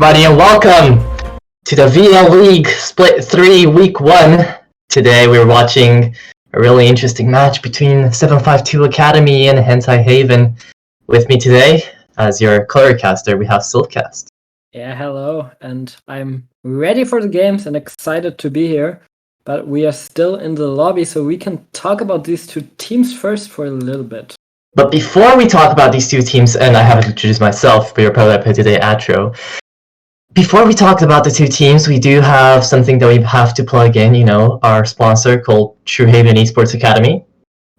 everybody, and welcome to the VL League Split 3 Week 1. Today we're watching a really interesting match between 752 Academy and Hentai Haven. With me today, as your colorcaster, we have Silkcast. Yeah, hello, and I'm ready for the games and excited to be here. But we are still in the lobby, so we can talk about these two teams first for a little bit. But before we talk about these two teams, and I haven't introduced myself, but you're probably I play today, Atro. Before we talk about the two teams, we do have something that we have to plug in, our sponsor called True Haven Esports Academy.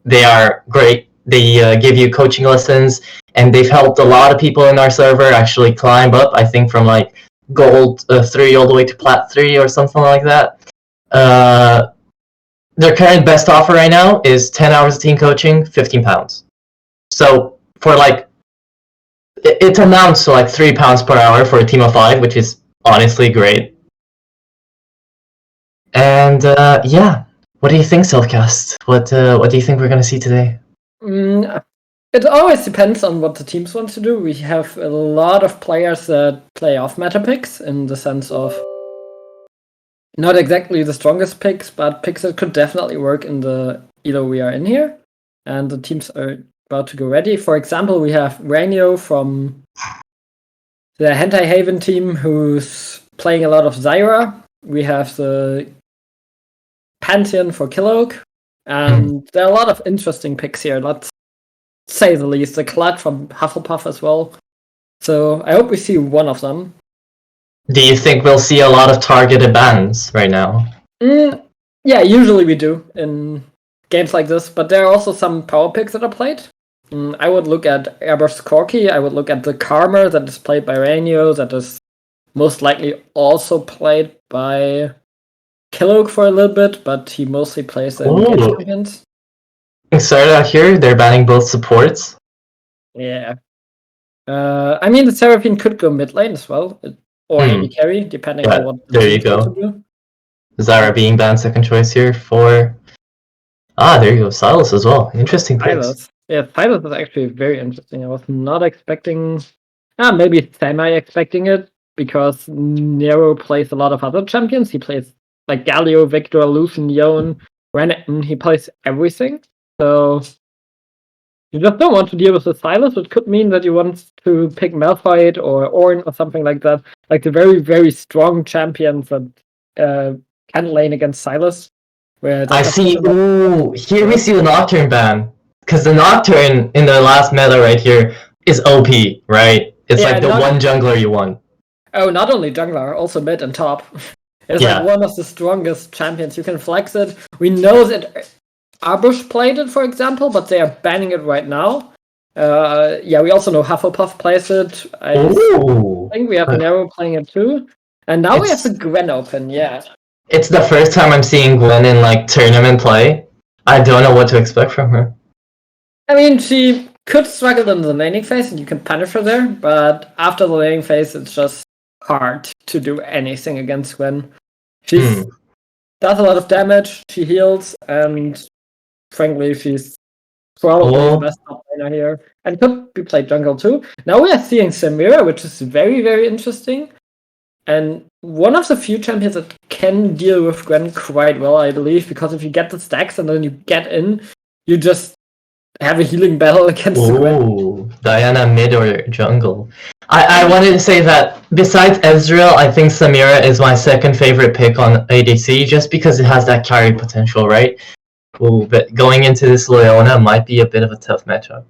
They are great. They give you coaching lessons, and they've helped a lot of people in our server actually climb up, I think, from like gold 3 all the way to plat 3 or something like that. Their current best offer right now is 10 hours of team coaching, £15. So for it amounts to like £3 per hour for a team of 5, which is honestly great. And what do you think, Silkcast? What do you think we're gonna see today? It always depends on what the teams want to do. We have a lot of players that play off meta picks in the sense of not exactly the strongest picks, but picks that could definitely work in the elo we are in here. And the teams are about to go ready. For example, we have Ranio from the Hentai Haven team who's playing a lot of Zyra. We have the Pantheon for Killoak. And there are a lot of interesting picks here, let's say the least. The Clut from Hufflepuff as well. So I hope we see one of them. Do you think we'll see a lot of targeted bans right now? Yeah, usually we do in games like this, but there are also some power picks that are played. I would look at Airbrush Corky, I would look at the Karma that is played by Ranio, that is most likely also played by Killoak for a little bit, but he mostly plays the champions. Started out here, they're banning both supports. Yeah. I mean, the Seraphine could go mid lane as well, or AD carry, depending on what there you go. To do. Zyra being banned second choice here for... there you go, Silas as well. Interesting picks. Yeah, Silas is actually very interesting. I was not expecting... maybe semi-expecting it, because Nero plays a lot of other champions. He plays like Galio, Victor, Lucian, Yone, Renekton. He plays everything. So you just don't want to deal with the Silas. It could mean that you want to pick Malphite or Ornn or something like that. Like the very, very strong champions that can lane against Silas. I see. Here we see the Nocturne ban. Because the Nocturne in the last meta right here is OP, right? It's like the one jungler you want. Oh, not only jungler, also mid and top. It's like one of the strongest champions. You can flex it. We know that Arbush played it, for example, but they are banning it right now. We also know Hufflepuff plays it. I think we have Nero playing it too. And now we have the Gwen open, It's the first time I'm seeing Gwen in like tournament play. I don't know what to expect from her. I mean, she could struggle in the laning phase and you can punish her there, but after the laning phase it's just hard to do anything against Gwen. She does a lot of damage, she heals, and frankly she's probably the best top laner here. And could be played jungle too. Now we are seeing Samira, which is very, very interesting. And one of the few champions that can deal with Gwen quite well, I believe, because if you get the stacks and then you get in, you just have a healing battle against Gwen. Diana mid or jungle. I wanted to say that besides Ezreal, I think Samira is my second favorite pick on ADC, just because it has that carry potential, right? But going into this Leona might be a bit of a tough matchup.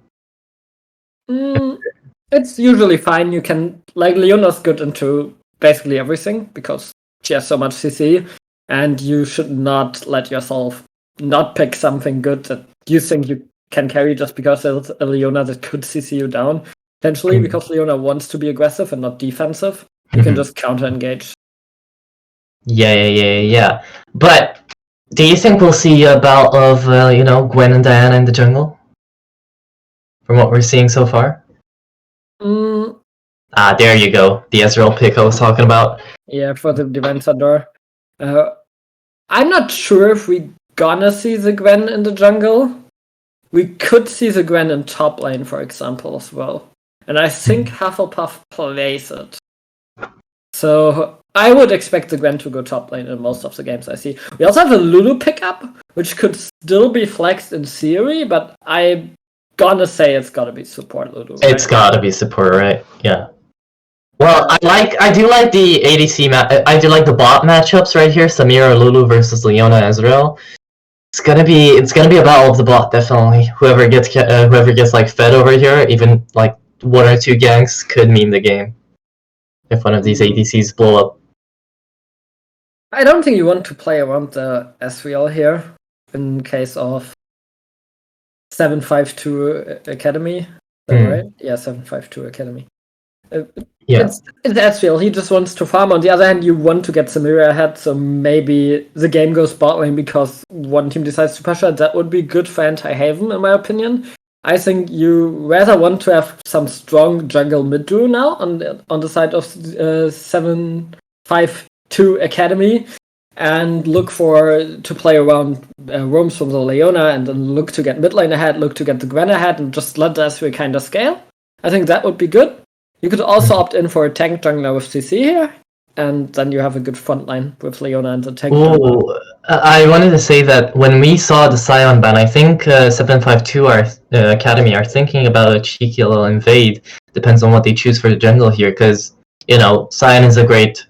It's usually fine. You can, like, Leona's good into basically everything because she has so much CC, and you should not let yourself not pick something good that you think you can carry just because there's a Leona that could CC you down. Potentially, because Leona wants to be aggressive and not defensive, you can just counter-engage. Yeah. But do you think we'll see a bout of, Gwen and Diana in the jungle? From what we're seeing so far? There you go. The Ezreal pick I was talking about. Yeah, for the Divine Sador. I'm not sure if we're gonna see the Gwen in the jungle. We could see the Gwen in top lane, for example, as well. And I think Hufflepuff plays it. So I would expect the Gwen to go top lane in most of the games I see. We also have a Lulu pickup, which could still be flexed in theory, but I'm gonna say it's gotta be support Lulu. Right? It's gotta be support, right? Yeah. Well, I do like the ADC I do like the bot matchups right here. Samira Lulu versus Leona Ezreal. It's gonna be a battle of the bot, definitely. Whoever gets like fed over here, even like 1 or 2 ganks could mean the game. If one of these ADCs blow up. I don't think you want to play around the Ezreal here in case of 752 Academy. Is that right? Yeah, 752 Academy. Yeah. It's Ezreal. He just wants to farm. On the other hand, you want to get Samira ahead, so maybe the game goes bot lane because one team decides to push her. That would be good for Anti-Haven, in my opinion. I think you rather want to have some strong jungle mid duo now on the side of 752 Academy, and look to play around roams from the Leona, and then look to get mid lane ahead, look to get the Gwen ahead, and just let the Ezreal kind of scale. I think that would be good. You could also opt in for a tank jungler with CC here, and then you have a good front line with Leona and the tank jungler. I wanted to say that when we saw the Scion ban, I think 752 Academy are thinking about a cheeky little invade. Depends on what they choose for the jungle here, because, Scion is a great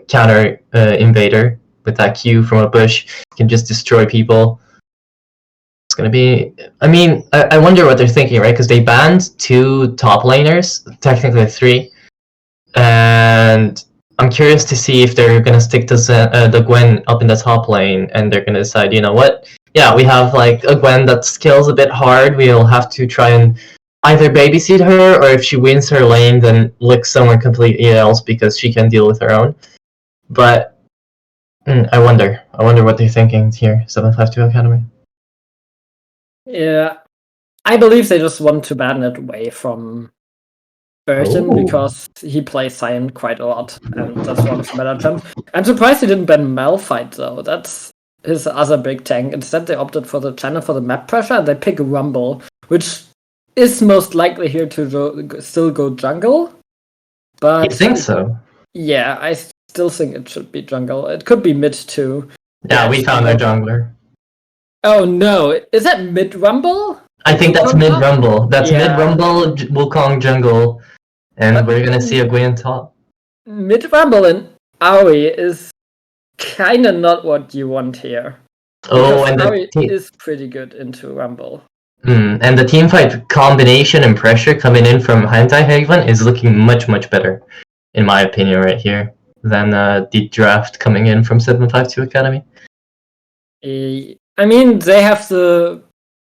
counter invader with that Q from a bush. Can just destroy people. It's gonna be. I mean, I wonder what they're thinking, right? Because they banned 2 top laners, technically 3, and I'm curious to see if they're gonna stick to the Gwen up in the top lane, and they're gonna decide, you know what? Yeah, we have like a Gwen that scales a bit hard. We'll have to try and either babysit her, or if she wins her lane, then lick someone completely else because she can deal with her own. But I wonder what they're thinking here. 752 Academy. Yeah, I believe they just want to ban it away from Burton because he plays Sion quite a lot, and that's one of the better champs. I'm surprised he didn't ban Malphite though. That's his other big tank. Instead, they opted for the channel for the map pressure, and they pick Rumble, which is most likely here to still go jungle. But you think so? Yeah, I still think it should be jungle. It could be mid too. Yeah, we found our jungler. Oh no, is that mid Rumble? I think that's mid Rumble. That's mid Rumble, Wukong jungle, and we're gonna see a Gwen top. Mid Rumble and Aoi is kind of not what you want here. Oh, and Aoi is pretty good into Rumble. And the teamfight combination and pressure coming in from Hentai Haven is looking much, much better, in my opinion, right here, than the draft coming in from 752 Academy. I mean, they have the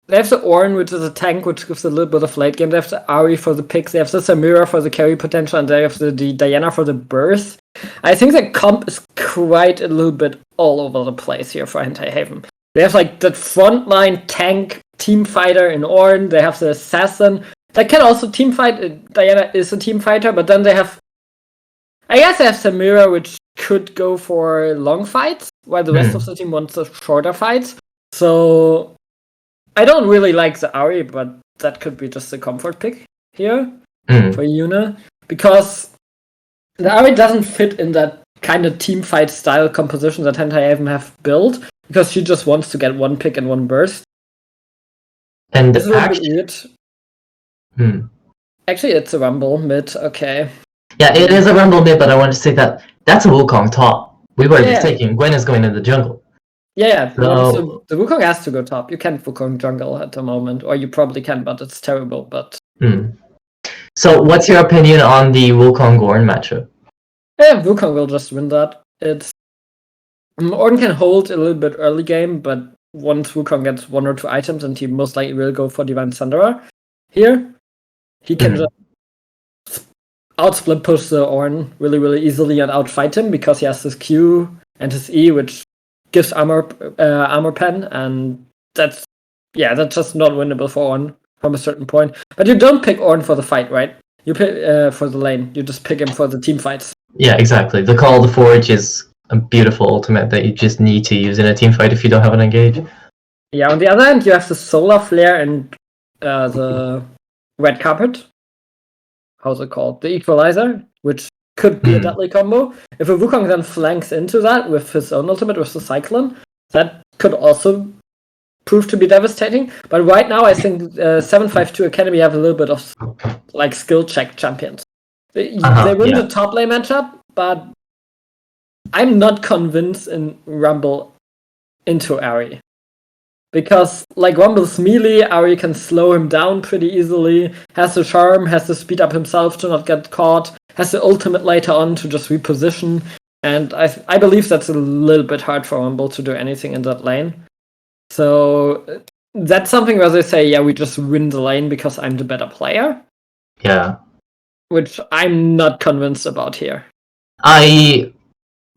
Ornn, which is a tank, which gives a little bit of late game. They have the Ahri for the picks. They have the Samira for the carry potential, and they have the Diana for the burst. I think the comp is quite a little bit all over the place here for Anti-Haven. They have like that frontline tank team fighter in Ornn. They have the assassin that can also team fight. Diana is a team fighter, but then they have, I guess, they have Samira, which could go for long fights, while the rest of the team wants the shorter fights. So I don't really like the Ahri, but that could be just a comfort pick here for Yuna, because the Ahri doesn't fit in that kind of team fight style composition that Hentai have built, because she just wants to get one pick and one burst. And it's a little bit weird. Actually, it's a Rumble mid, okay. Yeah, it is a Rumble mid, but I want to say that's a Wukong top. We were mistaken. Gwen is going in the jungle. Yeah, so the Wukong has to go top. You can't Wukong jungle at the moment, or you probably can, but it's terrible. But So, what's your opinion on the Wukong Ornn matchup? Yeah, Wukong will just win that. Ornn can hold a little bit early game, but once Wukong gets 1 or 2 items, and he most likely will go for Divine Thunderer here, he can just outsplit push the Ornn really, really easily and outfight him because he has his Q and his E, which gives armor pen, and that's just not winnable for Ornn from a certain point. But you don't pick Ornn for the fight, right? You pick for the lane. You just pick him for the team fights. Yeah, exactly. The Call of the Forge is a beautiful ultimate that you just need to use in a team fight if you don't have an engage. Yeah, on the other hand, you have the Solar Flare and the Red Carpet. How's it called? The Equalizer, which could be a deadly combo. If a Wukong then flanks into that with his own ultimate, with the Cyclone, that could also prove to be devastating. But right now, I think 752 Academy have a little bit of like skill check champions. They win the top lane matchup, but I'm not convinced in Rumble into Ari. Because, like, Rumble's melee, Ari can slow him down pretty easily, has the charm, has the speed up himself to not get caught, has the ultimate later on to just reposition, and I believe that's a little bit hard for Rumble to do anything in that lane. So, that's something where they say, yeah, we just win the lane because I'm the better player. Yeah. Which I'm not convinced about here.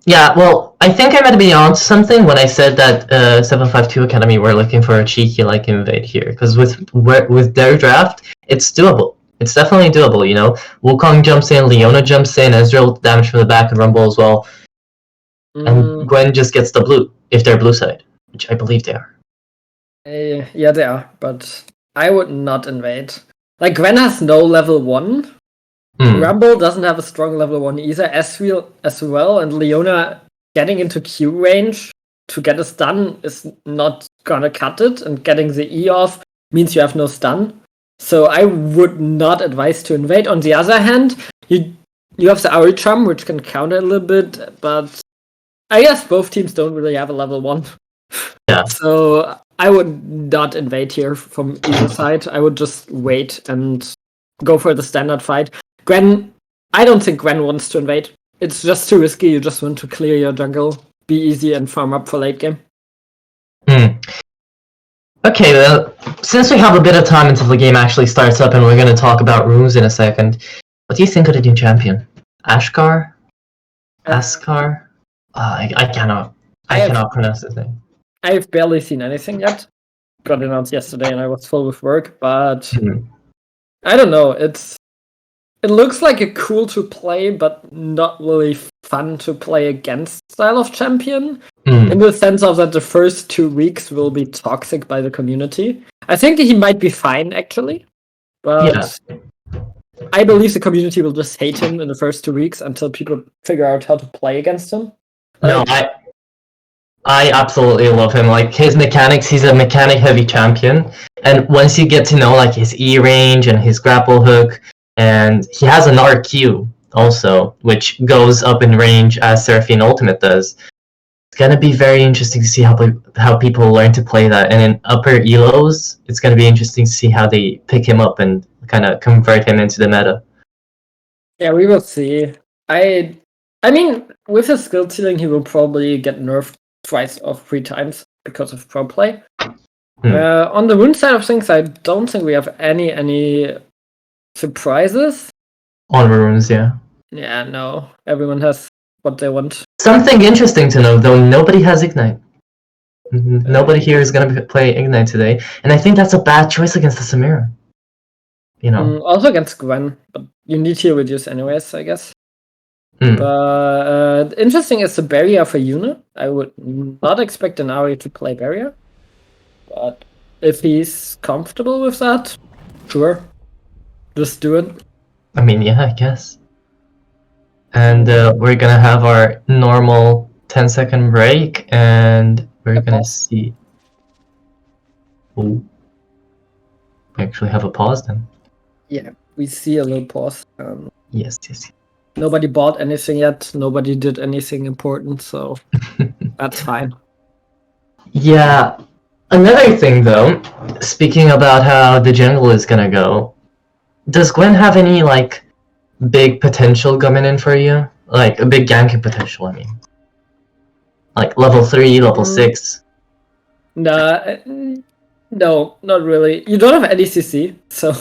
Yeah, well, I think I might be on something when I said that 752 Academy were looking for a cheeky like invade here, because with their draft, it's doable. It's definitely doable, you know. Wukong jumps in, Leona jumps in, Ezreal damage from the back and Rumble as well, and Gwen just gets the blue if they're blue side, which I believe they are. Yeah, they are, but I would not invade. Like, Gwen has no level 1. Rumble doesn't have a strong level 1 either, Ezreal as well, and Leona getting into Q range to get a stun is not gonna cut it, and getting the E off means you have no stun. So I would not advise to invade. On the other hand, you have the Auri Charm, which can counter a little bit, but I guess both teams don't really have a level 1. Yeah. So I would not invade here from either side. I would just wait and go for the standard fight. Gwen, I don't think Gwen wants to invade. It's just too risky. You just want to clear your jungle, be easy, and farm up for late game. Okay, well, since we have a bit of time until the game actually starts up and we're going to talk about runes in a second, what do you think of the new champion? Ashkar? Askar? I cannot pronounce his name. I've barely seen anything yet. Got announced yesterday and I was full with work, but I don't know. It looks like a cool to play, but not really fun to play against style of champion. In the sense of that the first 2 weeks will be toxic by the community. I think he might be fine, actually. But I believe the community will just hate him in the first 2 weeks until people figure out how to play against him. No, I absolutely love him. Like, his mechanics, he's a mechanic-heavy champion. And once you get to know, like, his E range and his grapple hook, and he has an RQ also, which goes up in range as Seraphine Ultimate does. It's gonna be very interesting to see how people learn to play that. And in upper elos, it's gonna be interesting to see how they pick him up and kind of convert him into the meta. Yeah, we will see. I mean, with his skill ceiling, he will probably get nerfed twice or 3 times because of pro play. On the rune side of things, I don't think we have any surprises. On runes, yeah. Yeah, no. Everyone has what they want. Something interesting to know, though, nobody has Ignite. Nobody here is going to play Ignite today, and I think that's a bad choice against the Samira. You know. Also against Gwen, but you need heal reduce anyways, I guess. But interesting is the barrier for Yuna. I would not expect an Ari to play barrier, but if he's comfortable with that, sure. Just do it. I mean, yeah, I guess. And we're gonna have our normal 10-second break, and we're gonna see. Oh, we actually have a pause then. Yeah, we see a little pause. Yes. Nobody bought anything yet. Nobody did anything important, so that's fine. Yeah. Another thing, though, speaking about how the jungle is gonna go. Does Gwen have any, like, big potential coming in for you? Like, a big ganking potential, I mean. Like, level 3, level 6? No, not really. You don't have any CC, so...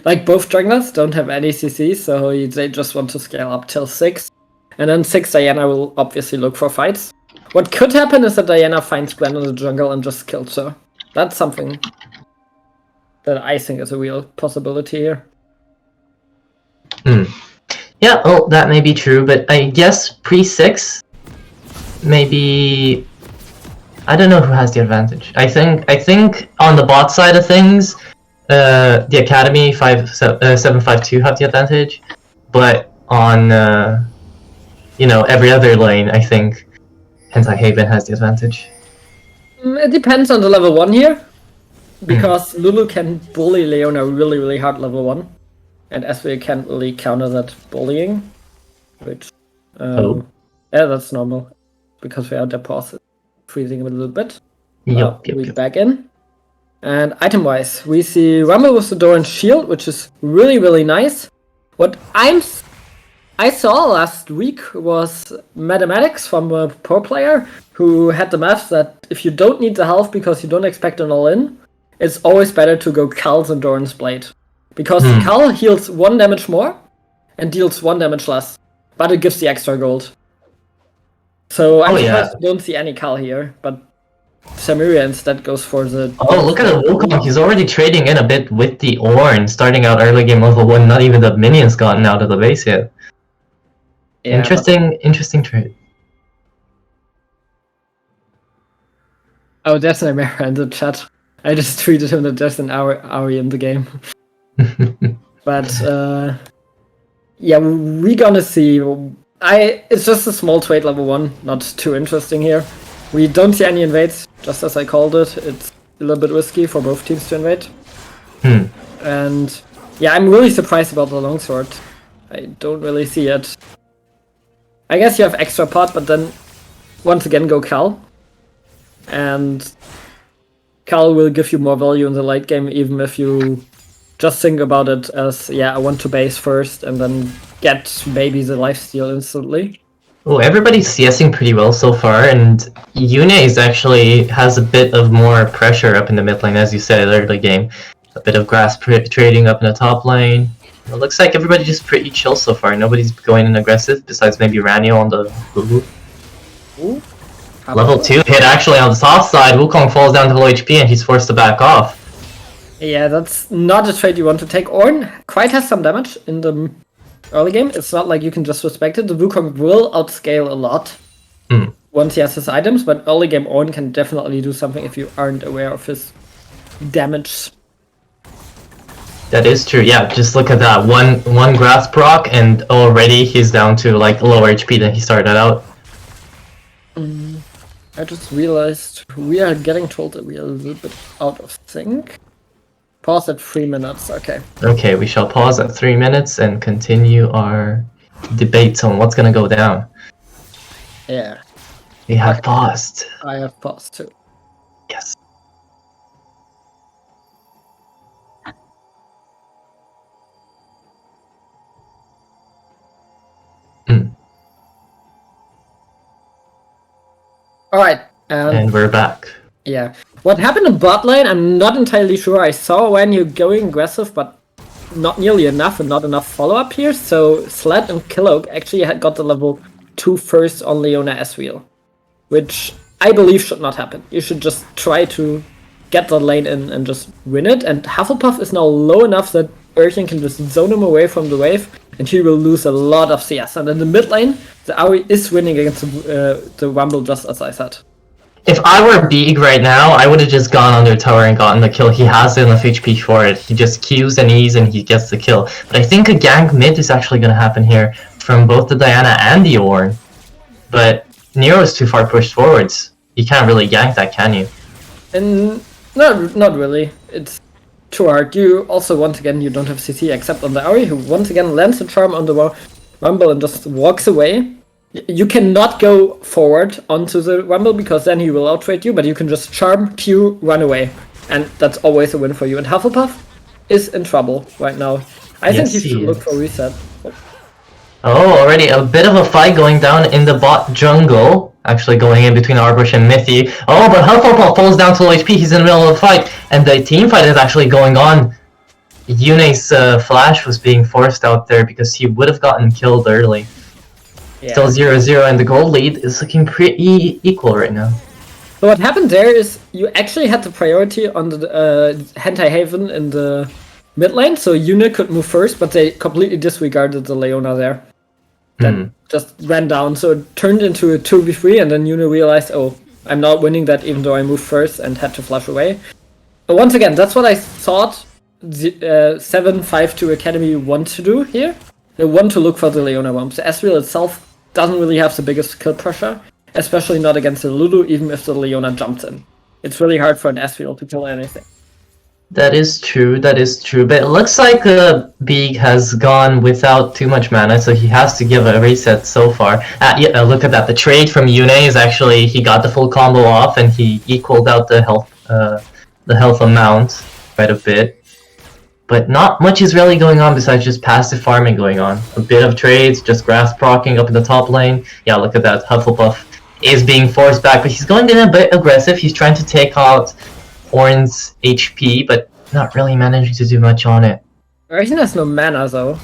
like, both junglers don't have any CC, so they just want to scale up till 6. And then 6 Diana will obviously look for fights. What could happen is that Diana finds Gwen in the jungle and just kills her. That's something that I think is a real possibility here. Yeah, well, that may be true, but I guess pre-6, maybe... I don't know who has the advantage. I think on the bot side of things, the Academy 752 have the advantage, but on, every other lane, I think Hentai Haven has the advantage. It depends on the level 1 here. Because Lulu can bully Leona really, really hard level 1. And SW can't really counter that bullying. Which, yeah, that's normal. Because we are their pause freezing a little bit. Yep. We're back in. And item-wise, we see Rumble with the Doran's shield, which is really, really nice. What I saw last week was mathematics from a pro player who had the math that if you don't need the health because you don't expect an all-in, it's always better to go Cal than Doran's Blade. Because Cal heals 1 damage more and deals 1 damage less, but it gives the extra gold. So I'm surprised you don't see any Cal here, but Samiria instead goes for the... Oh, look at the Wukong. He's already trading in a bit with the Ornn, starting out early game level 1. Not even the minions gotten out of the base yet. Yeah, interesting trade. Oh, there's an Amira in the chat. I just tweeted him that there's an Auri in the game. But, yeah, we're gonna see. It's just a small trade level 1, not too interesting here. We don't see any invades, just as I called it. It's a little bit risky for both teams to invade. And yeah, I'm really surprised about the longsword. I don't really see it. I guess you have extra pot, but then once again go Cal. And Cal will give you more value in the late game, even if you just think about it as, yeah, I want to base first and then get maybe the lifesteal instantly. Oh, everybody's CSing pretty well so far, and Yune actually has a bit of more pressure up in the mid lane, as you said, early game. A bit of grass trading up in the top lane. It looks like everybody's just pretty chill so far. Nobody's going in aggressive, besides maybe Ranio on the Lulu. Level 2 hit actually on the soft side. Wukong falls down to low HP and he's forced to back off. Yeah, that's not a trade you want to take. Ornn quite has some damage in the early game. It's not like you can just respect it. The Wukong will outscale a lot once he has his items, but early game Ornn can definitely do something if you aren't aware of his damage. That is true, yeah, just look at that. One grass proc and already he's down to like lower HP than he started out. I just realized we are getting told that we are a little bit out of sync. Pause at 3 minutes, okay. Okay, we shall pause at 3 minutes and continue our debate on what's gonna go down. Yeah. We have paused. I have paused too. Yes. Alright. And we're back. Yeah. What happened in bot lane, I'm not entirely sure. I saw when you're going aggressive, but not nearly enough and not enough follow-up here. So Sled and Killoak actually had got the level 2 first on Leona S-Wheel. Which I believe should not happen. You should just try to get the lane in and just win it. And Hufflepuff is now low enough that Urchin can just zone him away from the wave. And he will lose a lot of CS. And in the mid lane, the Auri is winning against the Rumble, just as I said. If I were Beeg right now, I would have just gone under tower and gotten the kill. He has enough HP for it. He just Qs and Es and he gets the kill. But I think a gank mid is actually going to happen here from both the Diana and the Ornn. But Nero is too far pushed forwards. You can't really gank that, can you? And not really. It's too hard. You also, once again, you don't have CC except on the Auri, who once again lands a charm on the Rumble and just walks away. You cannot go forward onto the Rumble because then he will outrate you, but you can just charm, Q, run away. And that's always a win for you. And Hufflepuff is in trouble right now. I think he should look for reset. Oh, already a bit of a fight going down in the bot jungle. Actually going in between Arbush and Mithy. Oh, but Hufflepuff falls down to low HP. He's in the middle of the fight. And the team fight is actually going on. Yune's flash was being forced out there because he would have gotten killed early. Yeah. Still 0-0 and the gold lead is looking pretty equal right now. So what happened there is you actually had the priority on the Hentai Haven in the mid lane, so Yune could move first, but they completely disregarded the Leona there. Then just ran down, so it turned into a 2v3 and then Yune realized, oh, I'm not winning that even though I moved first and had to flash away. But once again, that's what I thought the 7-5-2 Academy want to do here. they want to look for the Leona bomb. The Ezreal itself doesn't really have the biggest kill pressure, especially not against the Lulu, even if the Leona jumps in. It's really hard for an Ezreal to kill anything. That is true, but it looks like Beeg has gone without too much mana, so he has to give a reset so far. Yeah, look at that, the trade from Yune is actually, he got the full combo off and he equaled out the health amount quite a bit. But not much is really going on besides just passive farming going on. A bit of trades, just grass proccing up in the top lane. Yeah, look at that, Hufflepuff is being forced back, but he's going in a bit aggressive, he's trying to take out Ornn's HP, but not really managing to do much on it. He has no mana though,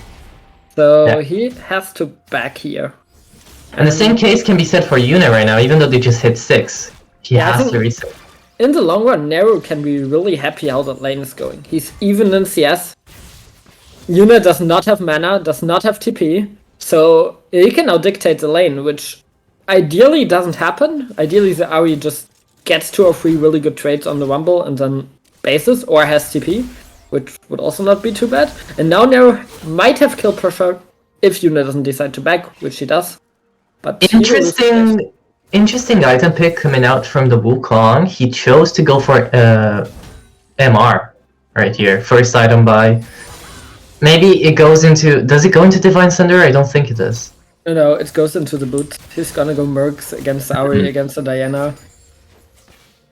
so yeah. He has to back here. And the same case can be said for Yune right now, even though they just hit 6. He has to reset. In the long run, Nero can be really happy how that lane is going. He's even in CS. Yune does not have mana, does not have TP, so he can now dictate the lane, which ideally doesn't happen. Ideally the Ahri just gets 2 or 3 really good trades on the Rumble and then bases, or has TP, which would also not be too bad. And now Nero might have kill pressure if Yune doesn't decide to back, which he does. But interesting item pick coming out from the Wukong. He chose to go for MR right here. First item buy. Maybe it goes into... Does it go into Divine Thunder? I don't think it does. No, it goes into the boot. He's gonna go Mercs against Ahri, against the Diana.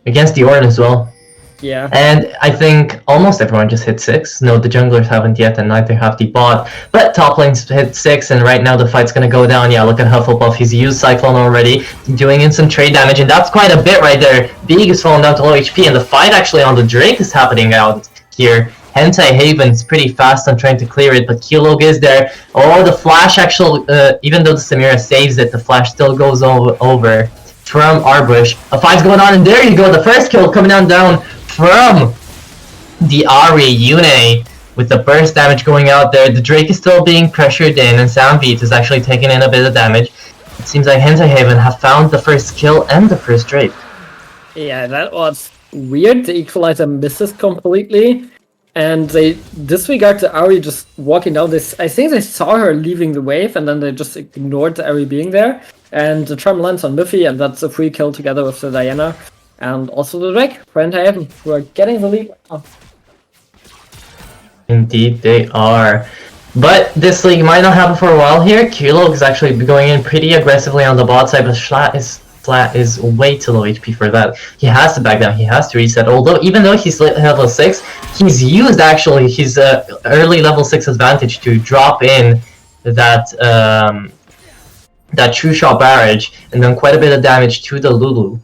Against the Ornn as well. Yeah. And I think almost everyone just hit 6. No, the junglers haven't yet, and neither have the bot. But top lane's hit 6, and right now the fight's gonna go down. Yeah, look at Hufflepuff. He's used Cyclone already, doing in some trade damage, and that's quite a bit right there. Beeg is falling down to low HP, and the fight actually on the Drake is happening out here. Hentai Haven's pretty fast on trying to clear it, but Kilog is there. Oh, the flash actually, even though the Samira saves it, the flash still goes over from Arbush. A fight's going on, and there you go, the first kill coming down from the Ahri. Yune with the burst damage going out there. The Drake is still being pressured in, and Soundbeat is actually taking in a bit of damage. It seems like Hentai Haven have found the first kill and the first Drake. Yeah, that was weird. The Equalizer misses completely, and they disregard the Ahri just walking down this. I think they saw her leaving the wave, and then they just ignored the Ahri being there. And the Charm lands on Miffy, and that's a free kill together with the Diana. And also the Drake for Hentai Haven, who are getting the lead. Oh. Indeed, they are. But this league might not happen for a while here. Kilog is actually going in pretty aggressively on the bot side, but Flat is way too low HP for that. He has to back down, he has to reset. Although, even though he's level 6, he's used actually his early level 6 advantage to drop in that that True Shot Barrage and done quite a bit of damage to the Lulu.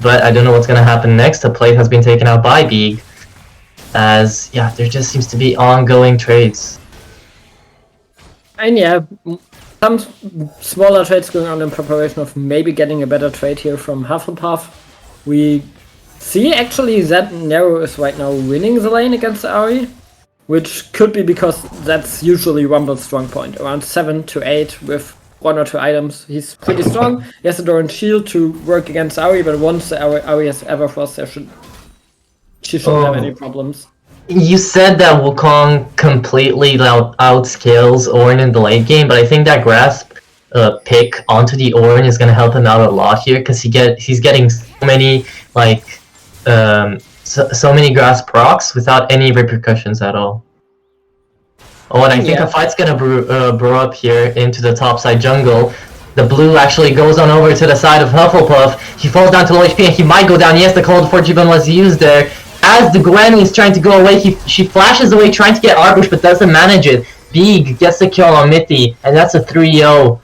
But I don't know what's going to happen next. The plate has been taken out by Beeg. As, yeah, there just seems to be ongoing trades. And yeah, some smaller trades going on in preparation of maybe getting a better trade here from Hufflepuff. We see actually that Nero is right now winning the lane against Ahri, which could be because that's usually Rumble's strong point. Around 7 to 8 with 1 or 2 items. He's pretty strong. He has a Doran Shield to work against Ahri, but once Ahri has Everfrost, she shouldn't have any problems. You said that Wukong completely outscales Ornn in the late game, but I think that grasp pick onto the Ornn is going to help him out a lot here, because he's getting so many so many grasp procs without any repercussions at all. Oh, and I think a fight's gonna brew up here into the top side jungle. The blue actually goes on over to the side of Hufflepuff. He falls down to low HP and he might go down. Yes, the Cold Fortune was used there. As the Gwen is trying to go away, she flashes away trying to get Arbush but doesn't manage it. Beeg gets the kill on Mithy, and that's a 3-0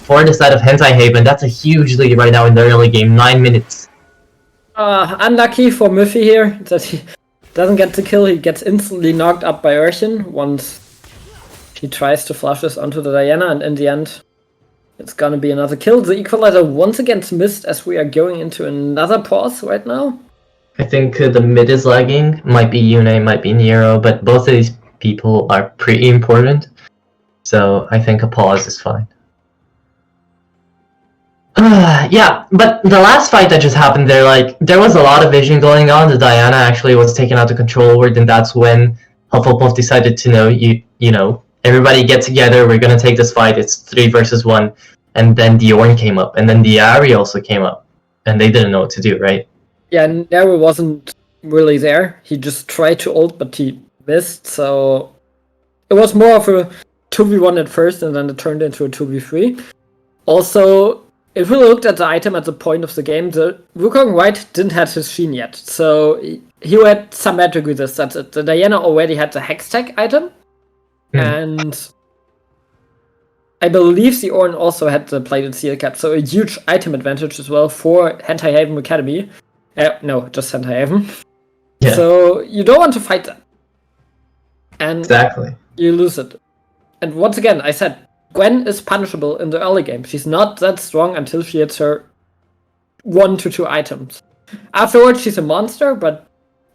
for the side of Hentai Haven. That's a huge lead right now in the early game, 9 minutes. Unlucky for Miffy here that he doesn't get the kill. He gets instantly knocked up by Urshin once he tries to flush this onto the Diana, and in the end, it's gonna be another kill. The Equalizer once again missed as we are going into another pause right now. I think the mid is lagging. Might be Yune, might be Nero, but both of these people are pretty important. So I think a pause is fine. Yeah, but the last fight that just happened there, there was a lot of vision going on. The Diana actually was taken out of control ward, and that's when Hufflepuff decided to everybody get together, we're gonna take this fight, it's 3 versus 1. And then the Ornn came up, and then the Ari also came up. And they didn't know what to do, right? Yeah, Nero wasn't really there. He just tried to ult, but he missed, so it was more of a 2v1 at first, and then it turned into a 2v3. Also, if we looked at the item at the point of the game, the Wukong White didn't have his Sheen yet, so he had some magic with this. That's it. The Diana already had the Hextech item, and I believe the Ornn also had the plated seal cap, so a huge item advantage as well for Hentai Haven Academy. No, just Hentai Haven. Yeah. So you don't want to fight them. And exactly. You lose it. And once again, I said, Gwen is punishable in the early game. She's not that strong until she hits her 1 to 2 items. Afterwards, she's a monster, but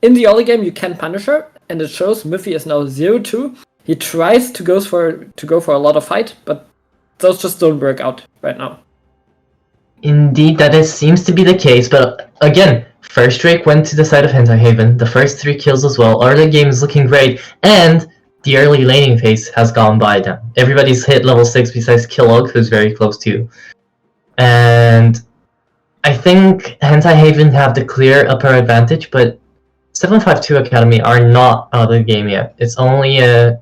in the early game, you can punish her, and it shows Miffy is now 0-2. He tries to go for a lot of fight, but those just don't work out right now. Indeed, seems to be the case, but again, first Drake went to the side of Hentai Haven, the first 3 kills as well, early game is looking great, and the early laning phase has gone by now. Everybody's hit level 6 besides Kilog, who's very close too. And I think Hentai Haven have the clear upper advantage, but 752 Academy are not out of the game yet. It's only a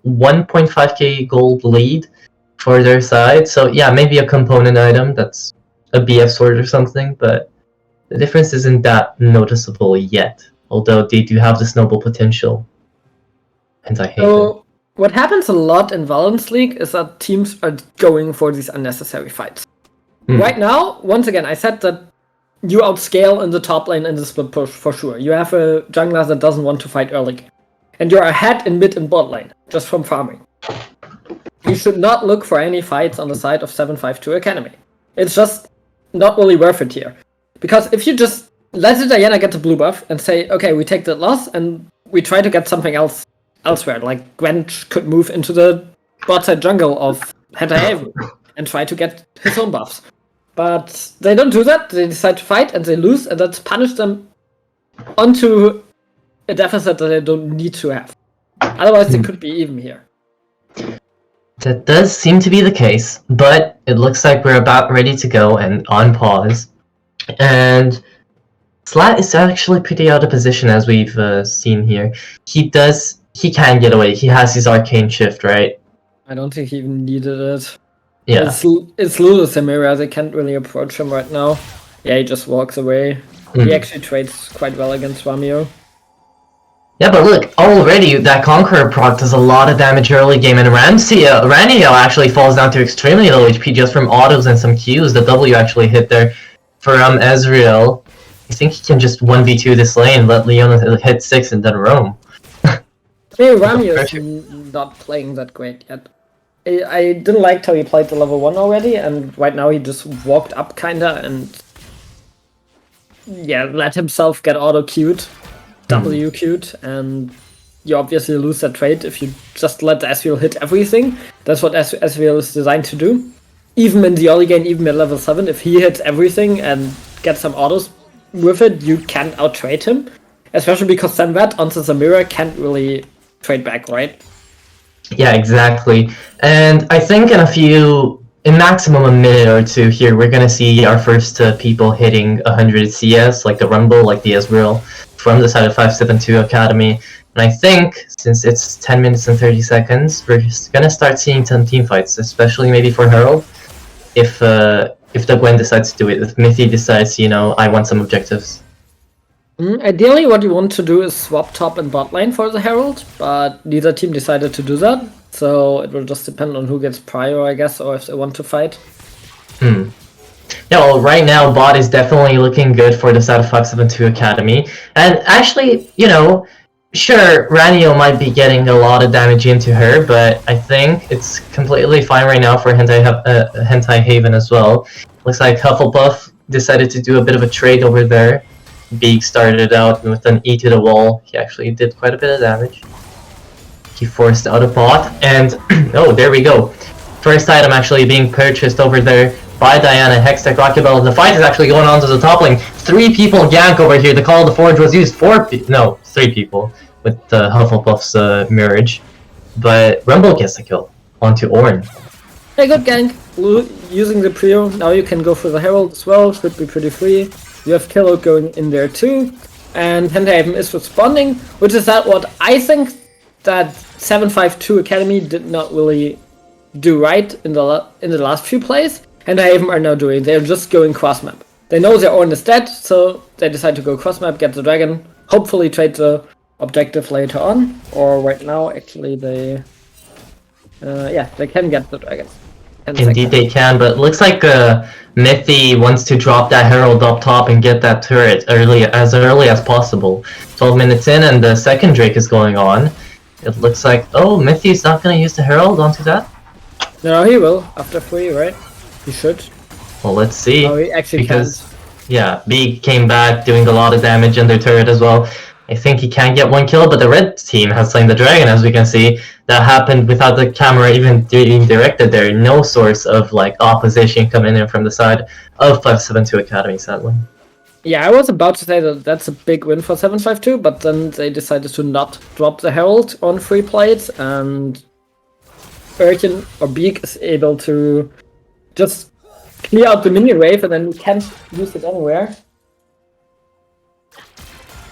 1.5k gold lead for their side, so yeah, maybe a component item that's a BF sword or something, but the difference isn't that noticeable yet, although they do have the snowball potential. So what happens a lot in Valorant League is that teams are going for these unnecessary fights. Right now, once again, I said that you outscale in the top lane in the split push for sure. You have a jungler that doesn't want to fight early. And you're ahead in mid and bot lane, just from farming. You should not look for any fights on the side of 752 Academy. It's just not really worth it here. Because if you just let the Diana get the blue buff and say, okay, we take that loss and we try to get something else elsewhere, like Gwen could move into the bot side jungle of Hentai Haven and try to get his own buffs. But they don't do that, they decide to fight and they lose, and that's punished them onto a deficit that they don't need to have. Otherwise they could be even here. That does seem to be the case, but it looks like we're about ready to go and on pause. And Slat is actually pretty out of position, as we've seen here. He can get away. He has his arcane shift, right? I don't think he even needed it. Yeah. It's Lulu Samira, they can't really approach him right now. Yeah, he just walks away. He actually trades quite well against Ramio. Yeah, but look, already that Conqueror proc does a lot of damage early game, and Ranio actually falls down to extremely low HP just from autos and some Qs. The W actually hit there from Ezreal. I think he can just 1v2 this lane, let Leona hit 6 and then roam. Maybe Ramio is not playing that great yet. I didn't like how he played the level 1 already, and right now he just walked up kinda and yeah, let himself get auto-queued, W-queued, and you obviously lose that trade if you just let the Ezreal hit everything. That's what Ezreal is designed to do. Even in the early game, even at level 7, if he hits everything and gets some autos with it, you can't out-trade him. Especially because Samvat onto Samira can't really trade back, right? Yeah, exactly. And I think in maximum a minute or two here, we're gonna see our first people hitting 100 CS, like the Rumble, like the Ezreal, from the side of 572 Academy. And I think, since it's 10 minutes and 30 seconds, we're just gonna start seeing some team fights, especially maybe for Herald, if the Gwen decides to do it, if Mithy decides, I want some objectives. Ideally, what you want to do is swap top and bot lane for the Herald, but neither team decided to do that, so it will just depend on who gets prior, I guess, or if they want to fight. Yeah, well, right now, bot is definitely looking good for the side of 572 Academy, and actually, sure, Ranio might be getting a lot of damage into her, but I think it's completely fine right now for Hentai Haven as well. Looks like Hufflepuff decided to do a bit of a trade over there. Beak started out with an E to the wall. He actually did quite a bit of damage. He forced out a bot, and oh, there we go. First item actually being purchased over there by Diana, Hextech, Rocket Bell. The fight is actually going on to the top lane. 3 people gank over here. The Call of the Forge was used. 3 people with Hufflepuff's Mirage. but Rumble gets the kill onto Ornn. Hey, good gank. Using the Prio, now you can go for the Herald as well, should be pretty free. You have Kilo going in there too, and Hentai is responding, which is that what I think that 752 Academy did not really do right in the last few plays. Hentai are now doing. They're just going cross map. They know their Ornn is dead, so they decide to go cross map, get the dragon, hopefully trade the objective later on, or right now actually they can get the dragon. Indeed they can, but it looks like Mithy wants to drop that Herald up top and get that turret as early as possible. 12 minutes in and the second Drake is going on. It looks like, oh, Mithy's not going to use the Herald onto that? No, he will, after 3, right? He should. Well, let's see. Oh, he actually because, can't. Yeah, B came back doing a lot of damage in their turret as well. I think he can get 1 kill, but the red team has slain the dragon, as we can see. That happened without the camera even being directed there. No source of like opposition coming in from the side of 572 Academy, sadly. Yeah, I was about to say that that's a big win for 752, but then they decided to not drop the Herald on 3 plates, and Urchin or Beak is able to just clear out the minion wave, and then we can't use it anywhere.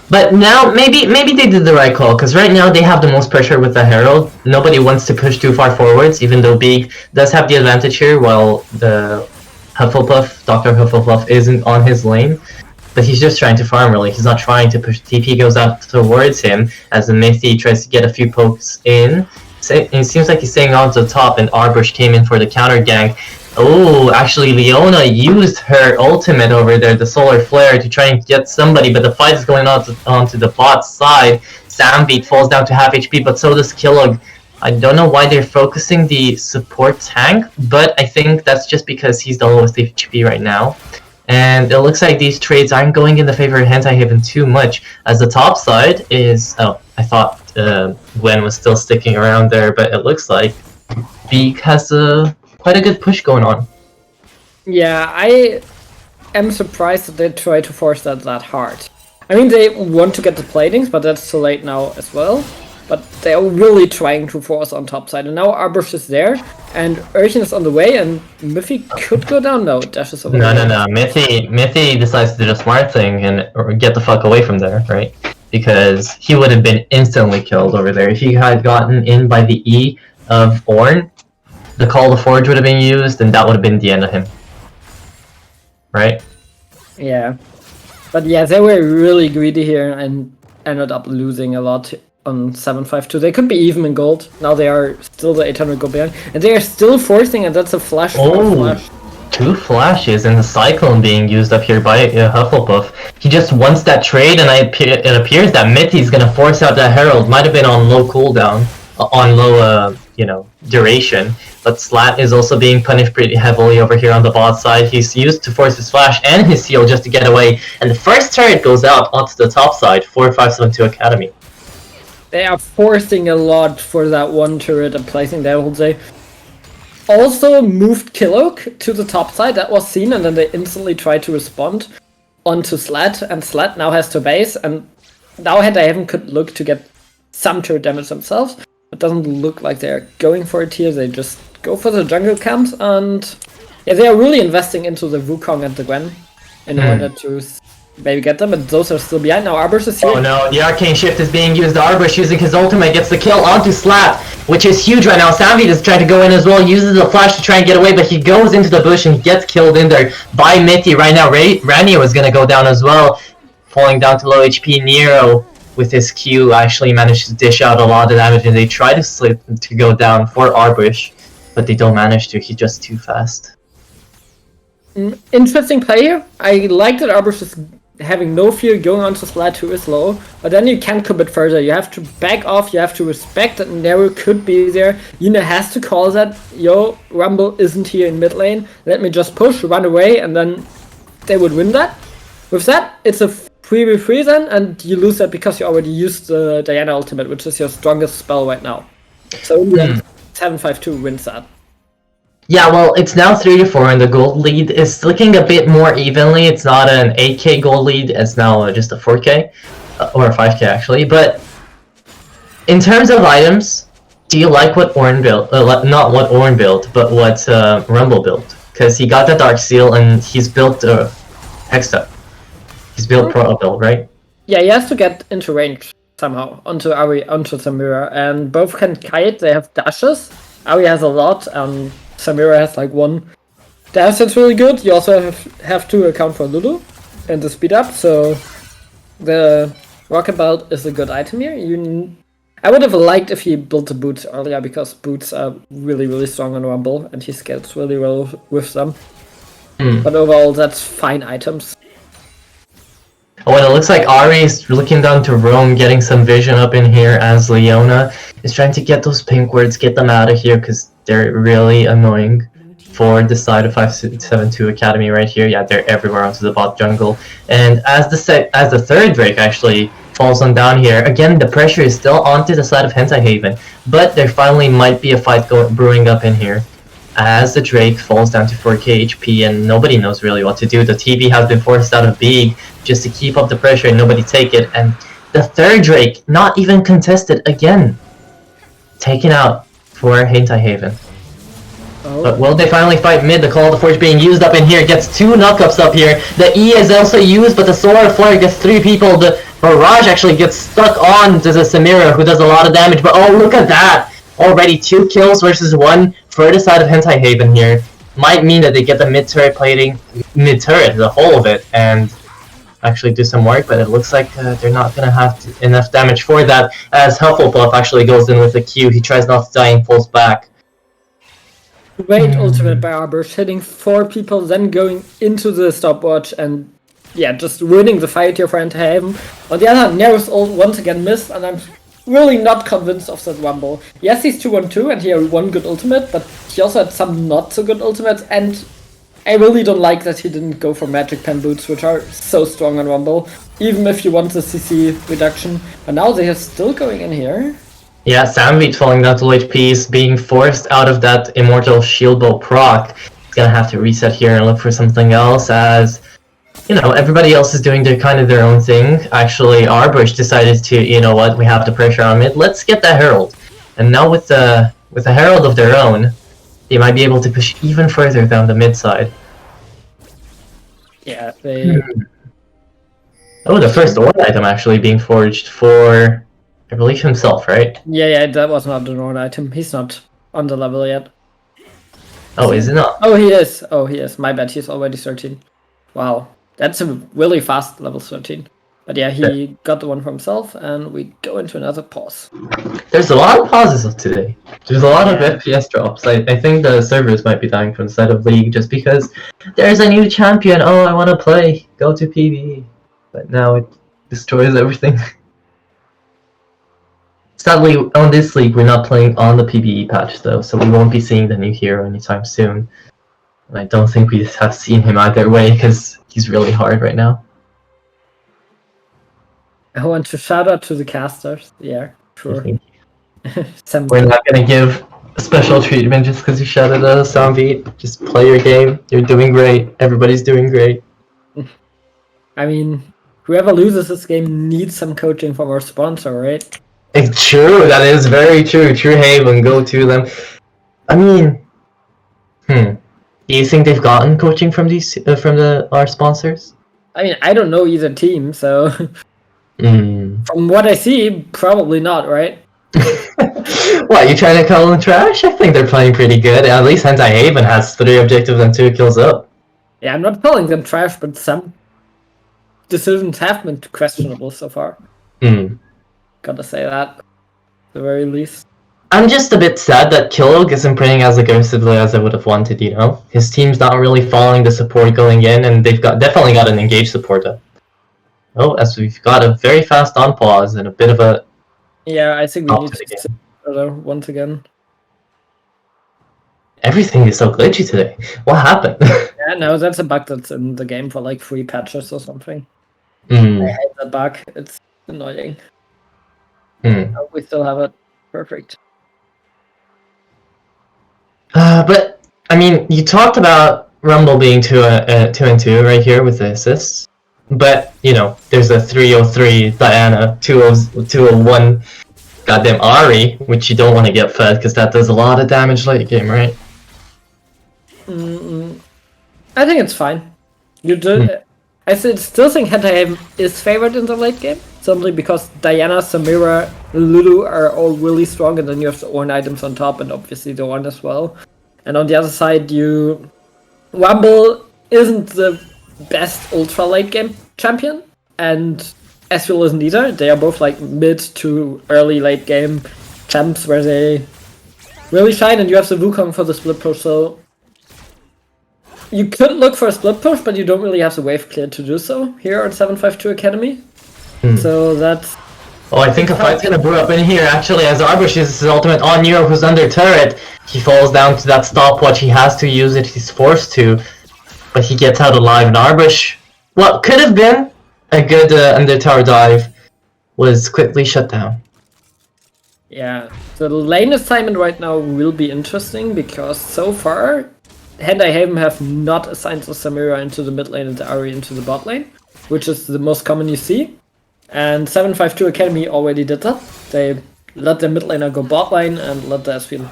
But now, maybe they did the right call, because right now they have the most pressure with the Herald. Nobody wants to push too far forwards, even though Beak does have the advantage here, while the Hufflepuff, Dr. Hufflepuff, isn't on his lane. But he's just trying to farm, really. He's not trying to push. TP goes out towards him, as the Mithy tries to get a few pokes in. It seems like he's staying on to the top, and Arbush came in for the counter gank. Oh, actually, Leona used her ultimate over there, the Solar Flare, to try and get somebody, but the fight is going on onto the bot side. Sambeat falls down to half HP, but so does Kilog. I don't know why they're focusing the support tank, but I think that's just because he's the lowest HP right now. And it looks like these trades aren't going in the favor of Hentai Haven too much, as the top side is... Oh, I thought Gwen was still sticking around there, but it looks like Beak has quite a good push going on. Yeah, I am surprised that they try to force that hard. I mean, they want to get the platings, but that's too late now as well. But they are really trying to force on top side. And now Arbush is there, and Urchin is on the way, and Miffy could go down. No, Dash is over there. No. Mithy decides to do the smart thing and get the fuck away from there, right? Because he would have been instantly killed over there. If he had gotten in by the E of Ornn, the Call to Forge would have been used, and that would have been the end of him. Right? Yeah. But yeah, they were really greedy here and ended up losing a lot on 752. They could be even in gold. Now they are still the 800 gold behind. And they are still forcing, and that's a flash. Flash. 2 flashes and the Cyclone being used up here by Hufflepuff. He just wants that trade, and it appears that Mithy's gonna force out that Herald. Might have been on low cooldown, on low, duration. But Slat is also being punished pretty heavily over here on the bot side. He's used to force his flash and his seal just to get away. And the first turret goes out onto the top side for 572 Academy. They are forcing a lot for that one turret and placing there, I would say. Also moved Kilok to the top side, that was seen, and then they instantly tried to respond onto Slat, and Slat now has to base, and now Hentai could look to get some turret damage themselves. It doesn't look like they're going for it here, they just go for the jungle camps, and yeah, they are really investing into the Wukong and the Gwen in order to maybe get them, but those are still behind. Now Arbush is here. Oh no, the Arcane Shift is being used. Arbush using his ultimate gets the kill onto Slat, which is huge right now. Sambeat is trying to go in as well, uses the flash to try and get away, but he goes into the bush and gets killed in there by Mithy right now. Ranio is going to go down as well, falling down to low HP. Nero, with his Q, actually managed to dish out a lot of damage, and they try to slip to go down for Arbush, but they don't manage to. He's just too fast. Interesting play here. I like that Arbush is having no fear going on to Slat, who is low, but then you can't commit further. You have to back off, you have to respect that Nero could be there. Yuna has to call that, yo, Rumble isn't here in mid lane, let me just push, run away, and then they would win that. With that, it's a 3v3 then, and you lose that because you already used the Diana ultimate, which is your strongest spell right now. So in the end, 752 wins that. Yeah, well, it's now 3-4, and the gold lead is looking a bit more evenly. It's not an 8k gold lead, it's now just a 4k, or a 5k actually. But in terms of items, do you like what Orin built? Not what Orin built, but what Rumble built? Because he got the Dark Seal and he's built Hexa. He's built Pro build, right? Yeah, he has to get into range somehow onto Samira, and both can kite. They have dashes. Ari has a lot, and Samira has like one dash that's really good. You also have to account for Lulu and the speed up. So the rocket belt is a good item here. I would have liked if he built the boots earlier, because boots are really strong on Rumble, and he scales really well with them. But overall, that's fine items. Oh, and it looks like Ari is looking down to Rome, getting some vision up in here as Leona is trying to get those pink words, get them out of here, because they're really annoying for the side of 572 Academy right here. Yeah, they're everywhere onto the bot jungle. And as the third Drake actually falls on down here, again, the pressure is still onto the side of Hentai Haven, but there finally might be a fight brewing up in here as the Drake falls down to 4k HP and nobody knows really what to do. The TV has been forced out of Big just to keep up the pressure and nobody take it, and the third Drake, not even contested again, taken out for Hentai Haven. But will they finally fight mid? The Call of the Forge being used up in here, gets 2 knockups up here. The E is also used, but the Solar Flare gets 3 people. The Barrage actually gets stuck on to the Samira, who does a lot of damage. But oh, look at that! Already 2 kills versus 1 for the side of Hentai Haven here. Might mean that they get the mid-turret plating, mid-turret, the whole of it, and actually do some work, but it looks like they're not going to have enough damage for that, as Hufflepuff actually goes in with a Q. He tries not to die and pulls back. Great ultimate by Arbush, hitting 4 people, then going into the stopwatch, and yeah, just winning the fight here for Hentai Haven. On the other hand, Nero's ult once again missed, and I'm really not convinced of that Rumble. Yes, he's 2-1-2, and he had 1 good ultimate, but he also had some not so good ultimates, and I really don't like that he didn't go for Magic Pen Boots, which are so strong on Rumble, even if you want the CC reduction. But now they are still going in here. Yeah, Samvit falling down to low HP is being forced out of that Immortal Shield Bow proc. He's gonna have to reset here and look for something else, as you know, everybody else is doing their own thing. Actually, Arbush decided to, you know what, we have the pressure on mid, let's get the Herald. And now with the Herald of their own, they might be able to push even further down the mid side. Yeah, they... Oh, the first Ord item actually being forged for, I believe, himself, right? Yeah, that was not an Ord item. He's not on the level yet. Oh, is it not? Oh, he is. Oh, he is. My bad, he's already 13. Wow. That's a really fast level 13. But yeah, he got the one for himself, and we go into another pause. There's a lot of pauses today. There's a lot of FPS drops. I think the servers might be dying from the side of League just because there's a new champion. Oh, I want to play. Go to PvE. But now it destroys everything. Sadly, on this league, we're not playing on the PvE patch though, so we won't be seeing the new hero anytime soon. And I don't think we have seen him either way, because he's really hard right now. I want to shout out to the casters. Yeah, sure. We're not gonna give a special treatment just because you shouted at us, Soundbeat. Just play your game. You're doing great. Everybody's doing great. I mean, whoever loses this game needs some coaching from our sponsor, right? It's true. That is very true. True Haven. Go to them. I mean, do you think they've gotten coaching from these our sponsors? I mean, I don't know either team, so from what I see, probably not, right? What, you trying to call them trash? I think they're playing pretty good. At least Hentai Haven has 3 objectives and 2 kills up. Yeah, I'm not calling them trash, but some decisions have been questionable so far. Gotta say that, at the very least. I'm just a bit sad that Kilog isn't playing as aggressively as I would have wanted, you know? His team's not really following the support going in, and they've definitely got an engaged supporter. Oh, as we've got a very fast on pause and a bit of a... Yeah, I think we need to sit further once again. Everything is so glitchy today. What happened? Yeah, no, that's a bug that's in the game for like 3 patches or something. I hate that bug. It's annoying. Oh, we still have it. Perfect. But, I mean, you talked about Rumble being 2-2 right here with the assists. But, you know, there's a 303 Diana, 201 goddamn Ari, which you don't want to get fed because that does a lot of damage late game, right? I think it's fine. You do. Still think Hentai is favored in the late game, simply because Diana, Samira, Lulu are all really strong, and then you have the Ornn items on top, and obviously the Ornn as well. And on the other side, Rumble isn't the best ultra late game champion, and Ezreal isn't either. They are both like mid to early late game champs where they really shine, and you have the Wukong for the split push, so you could look for a split push, but you don't really have the wave cleared to do so here on 752 Academy. So that's... Oh, I think a fight's gonna brew up in here, actually, as Arbush uses his ultimate on Nero, who's under turret. He falls down to that stopwatch, he has to use it, he's forced to. But he gets out alive, and Arbush, what could have been a good under tower dive, was quickly shut down. Yeah, the lane assignment right now will be interesting, because so far, Hentai Haven have not assigned the Samira into the mid lane and the Ahri into the bot lane, which is the most common you see. And 752 Academy already did that. They let the mid laner go bot lane and let the Ezreal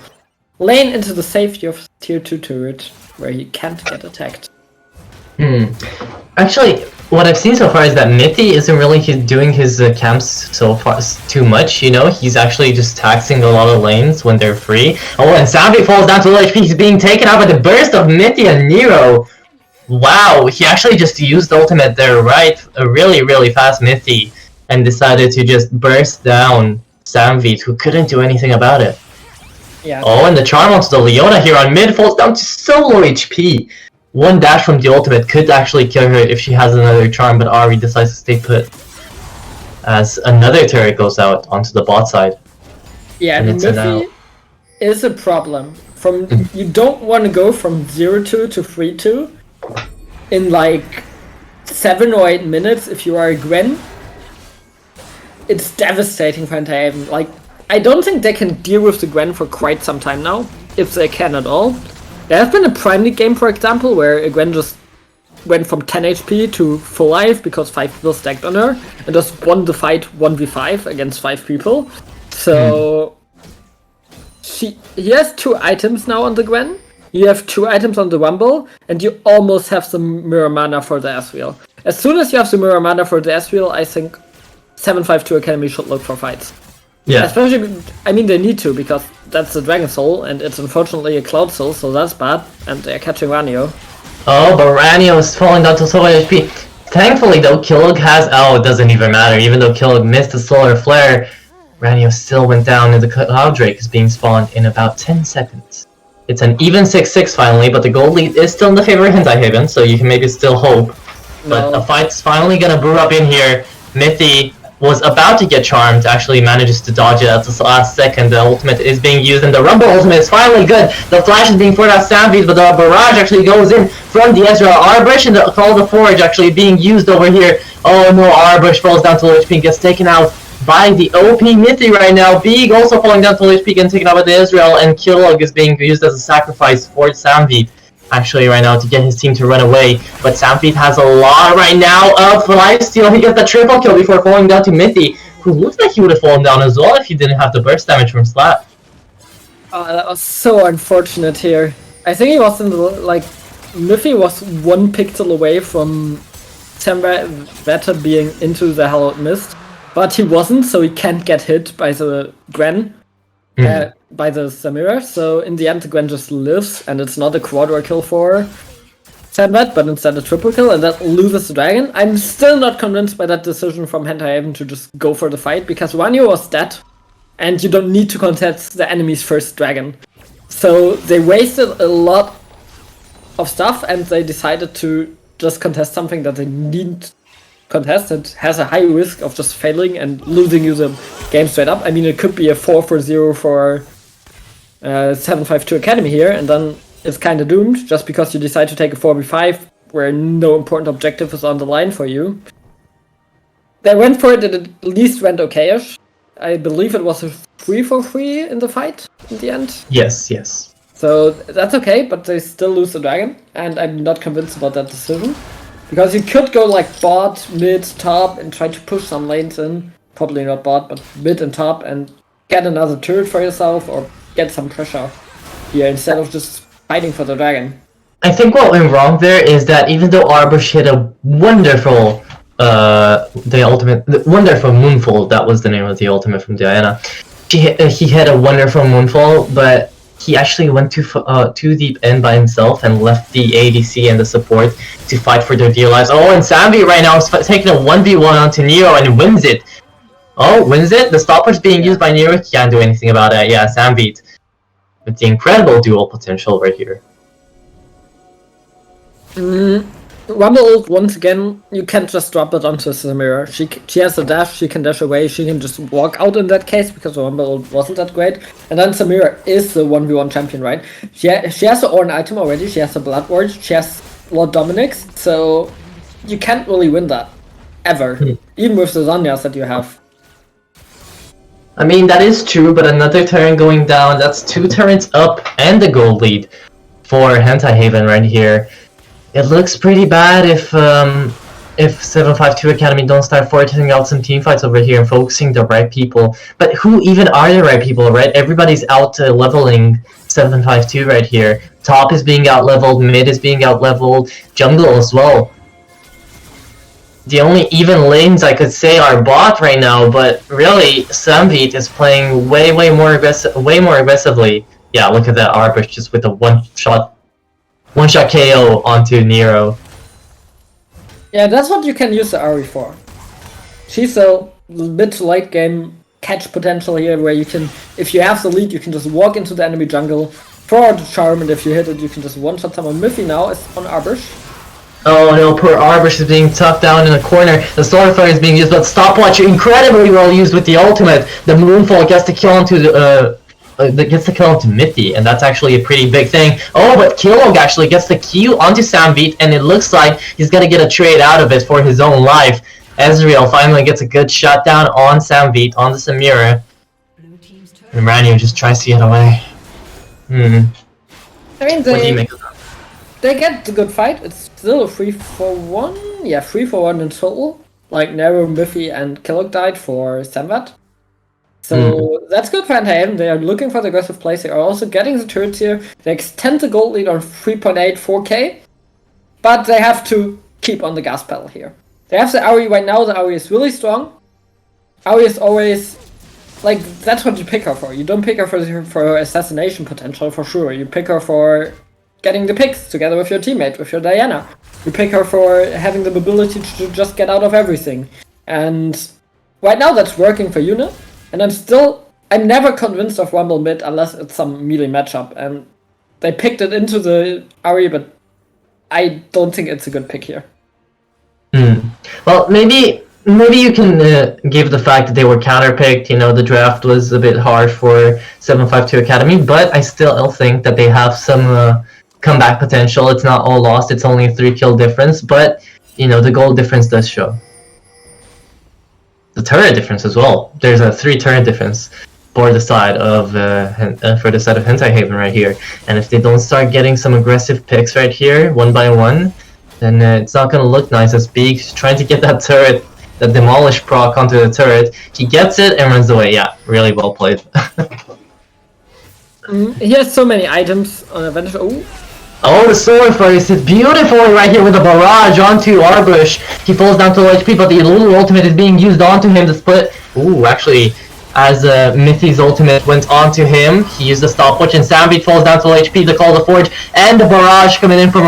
lane into the safety of tier 2 turret, where he can't get attacked. Actually, what I've seen so far is that Mithy isn't really doing his camps so far too much, you know? He's actually just taxing a lot of lanes when they're free. Oh, and Sambi falls down to low HP. He's being taken out by the burst of Mithy and Nero. Wow, he actually just used the ultimate there, right? A really, really fast Mithy, and decided to just burst down Samvit, who couldn't do anything about it. Yeah. Oh, and the charm onto the Leona here on mid falls down to so low HP. One dash from the ultimate could actually kill her if she has another charm, but Ahri decides to stay put. As another turret goes out onto the bot side. Yeah, and Miffy is a problem. You don't want to go from 0-2 to 3-2 in like 7 or 8 minutes if you are a Gwen. It's devastating for Hentai Haven. Like, I don't think they can deal with the Gwen for quite some time now, if they can at all. There has been a Prime League game, for example, where a Gwen just went from 10 HP to full life because 5 people stacked on her, and just won the fight 1v5 against 5 people. So he has 2 items now on the Gwen, you have 2 items on the Rumble, and you almost have some mirror mana for the Ezreal. As soon as you have the mirror mana for the Ezreal, I think 752 Academy should look for fights. Yeah. Especially, I mean, they need to, because that's the Dragon Soul, and it's unfortunately a Cloud Soul, so that's bad, and they're catching Ranio. Oh, but Ranio is falling down to so much HP. Thankfully, though, Kilog has... Oh, it doesn't even matter. Even though Kilog missed the Solar Flare, Ranio still went down, and the Cloud Drake is being spawned in about 10 seconds. It's an even 6-6 finally, but the gold lead is still in the favor of Hentai Haven, so you can maybe still hope. But a fight's finally gonna brew up in here. Mithy was about to get charmed, actually manages to dodge it at the last second. The ultimate is being used, and the Rumble ultimate is finally good. The flash is being poured out Samvit, but the barrage actually goes in from the Ezreal. Arbush and the Call of the Forge actually being used over here. Oh no, Arbush falls down to low HP and gets taken out by the OP Mithy right now. Beeg also falling down to low HP, getting taken out by the Ezreal, and Kilog is being used as a sacrifice for Samvit. Actually right now to get his team to run away, but Samvit has a lot right now of lifesteal. He gets the triple kill before falling down to Mithy, who looks like he would have fallen down as well if he didn't have the burst damage from Slap. Oh, that was so unfortunate here. I think he was in the, like, Mithy was 1 pixel away from Samvita being into the Hallowed Mist, but he wasn't, so he can't get hit by the Gwen. By the Samira, so in the end the Gwen just lives, and it's not a quadra kill for Samvat, but instead a triple kill, and that loses the dragon. I'm still not convinced by that decision from Hentai Haven to just go for the fight, because Ranio was dead, and you don't need to contest the enemy's first dragon. So they wasted a lot of stuff, and they decided to just contest something that they needn't contest. It has a high risk of just failing and losing you the game straight up. I mean, it could be a 4-4-0 for 752 Academy here, and then it's kind of doomed just because you decide to take a 4v5 where no important objective is on the line for you. They went for it, and it at least went okay-ish. I believe it was a 3-4-3 in the fight in the end. Yes. So that's okay, but they still lose the dragon, and I'm not convinced about that decision. Because you could go like bot, mid, top, and try to push some lanes in. Probably not bot, but mid and top, and get another turret for yourself or get some pressure here instead of just fighting for the dragon. I think what went wrong there is that even though Arbush hit a wonderful, the wonderful moonfall, that was the name of the ultimate from Diana. He hit a wonderful moonfall, but he actually went too deep in by himself and left the ADC and the support to fight for their dear lives. Oh, and Sambi right now is taking a 1v1 onto Nero and wins it. Oh, wins it? The stopwatch being used by Nero, he can't do anything about it. Yeah, Sambi with the incredible duel potential right here. Rumble, once again, you can't just drop it onto Samira. She has a dash, she can dash away, she can just walk out in that case because Rumble wasn't that great. And then Samira is the 1v1 champion, right? She has the Ornn item already, she has the Blood Ward, she has Lord Dominic's, so you can't really win that. Ever. Even with the Zanyas that you have. I mean, that is true, but another turn going down, that's 2 turns up and the gold lead for Hentai Haven right here. It looks pretty bad if 752 Academy don't start forcing out some teamfights over here and focusing the right people. But who even are the right people, right? Everybody's out leveling 752 right here. Top is being out leveled, mid is being out leveled, jungle as well. The only even lanes I could say are bot right now, but really Sambeat is playing way more aggressively. Yeah, look at that Arbush just with a one-shot KO onto Nero. Yeah, that's what you can use the Ari for. She's a mid to late game catch potential here where you can, if you have the lead, you can just walk into the enemy jungle, throw out the charm, and if you hit it, you can just one-shot someone. Miffy now is on Arbush. Oh no, poor Arbush is being tucked down in a corner. The Swordfire is being used, but Stopwatch incredibly well used with the ultimate. The Moonfall gets the kill onto Mithy, and that's actually a pretty big thing. Oh, but Kilog actually gets the Q onto Sambeat, and it looks like he's gonna get a trade out of it for his own life. Ezreal finally gets a good shutdown on Sambeat, on the Samira. And Ranu just tries to get away. I mean, What do you make of that? they get the good fight. It's still a 3-for-1. Yeah, 3-for-1 in total. Like Nero, Miffy, and Kilog died for Samvat. So that's good for Hentai. They are looking for the aggressive plays. They are also getting the turrets here. They extend the gold lead on 3.8, 4k. But they have to keep on the gas pedal here. They have the Ari right now. The Ari is really strong. Ari is always... like, that's what you pick her for. You don't pick her for her assassination potential, for sure. You pick her for getting the picks together with your teammate, with your Diana. You pick her for having the ability to just get out of everything. And right now that's working for Yuna. And I'm never convinced of Rumble mid unless it's some melee matchup. And they picked it into the Ari, but I don't think it's a good pick here. Well, maybe you can give the fact that they were counterpicked. You know, the draft was a bit hard for 752 Academy, but I still think that they have some comeback potential. It's not all lost. It's only a 3-kill difference, but you know the goal difference does show. The turret difference as well. There's a 3 turret difference for the side of Hentai Haven right here. And if they don't start getting some aggressive picks right here, one by one, then it's not gonna look nice. As Beak's trying to get that turret, that demolish proc onto the turret. He gets it and runs away. Yeah, really well played. He has so many items on advantage. Oh, the Swordfire hits beautifully right here with a barrage onto Arbush. He falls down to low HP, but the Lulu ultimate is being used onto him to split. Ooh, actually, as Mithy's ultimate went onto him, he used the stopwatch, and Sambeat falls down to low HP to call the Forge, and the barrage coming in from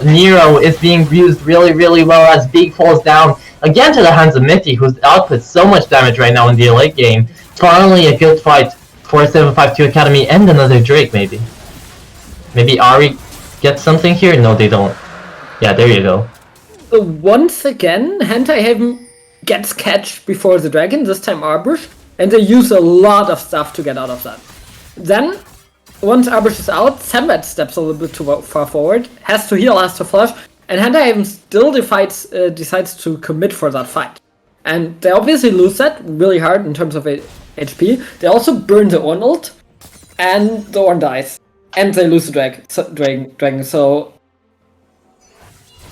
Nero is being used really well as Beak falls down again to the hands of Mithy, who's outputs so much damage right now in the late game. Finally, a good fight for 752 Academy and another Drake, maybe. Maybe Ari gets something here? No, they don't. Yeah, there you go. So once again, Hentai Haven gets catch before the dragon, this time Arbush, and they use a lot of stuff to get out of that. Then, once Arbush is out, Sambat steps a little bit too far forward, has to heal, has to flash, and Hentai Haven still decides to commit for that fight. And they obviously lose that really hard in terms of HP. They also burn the Ornn ult, and the Ornn dies. And they lose the dragon, so...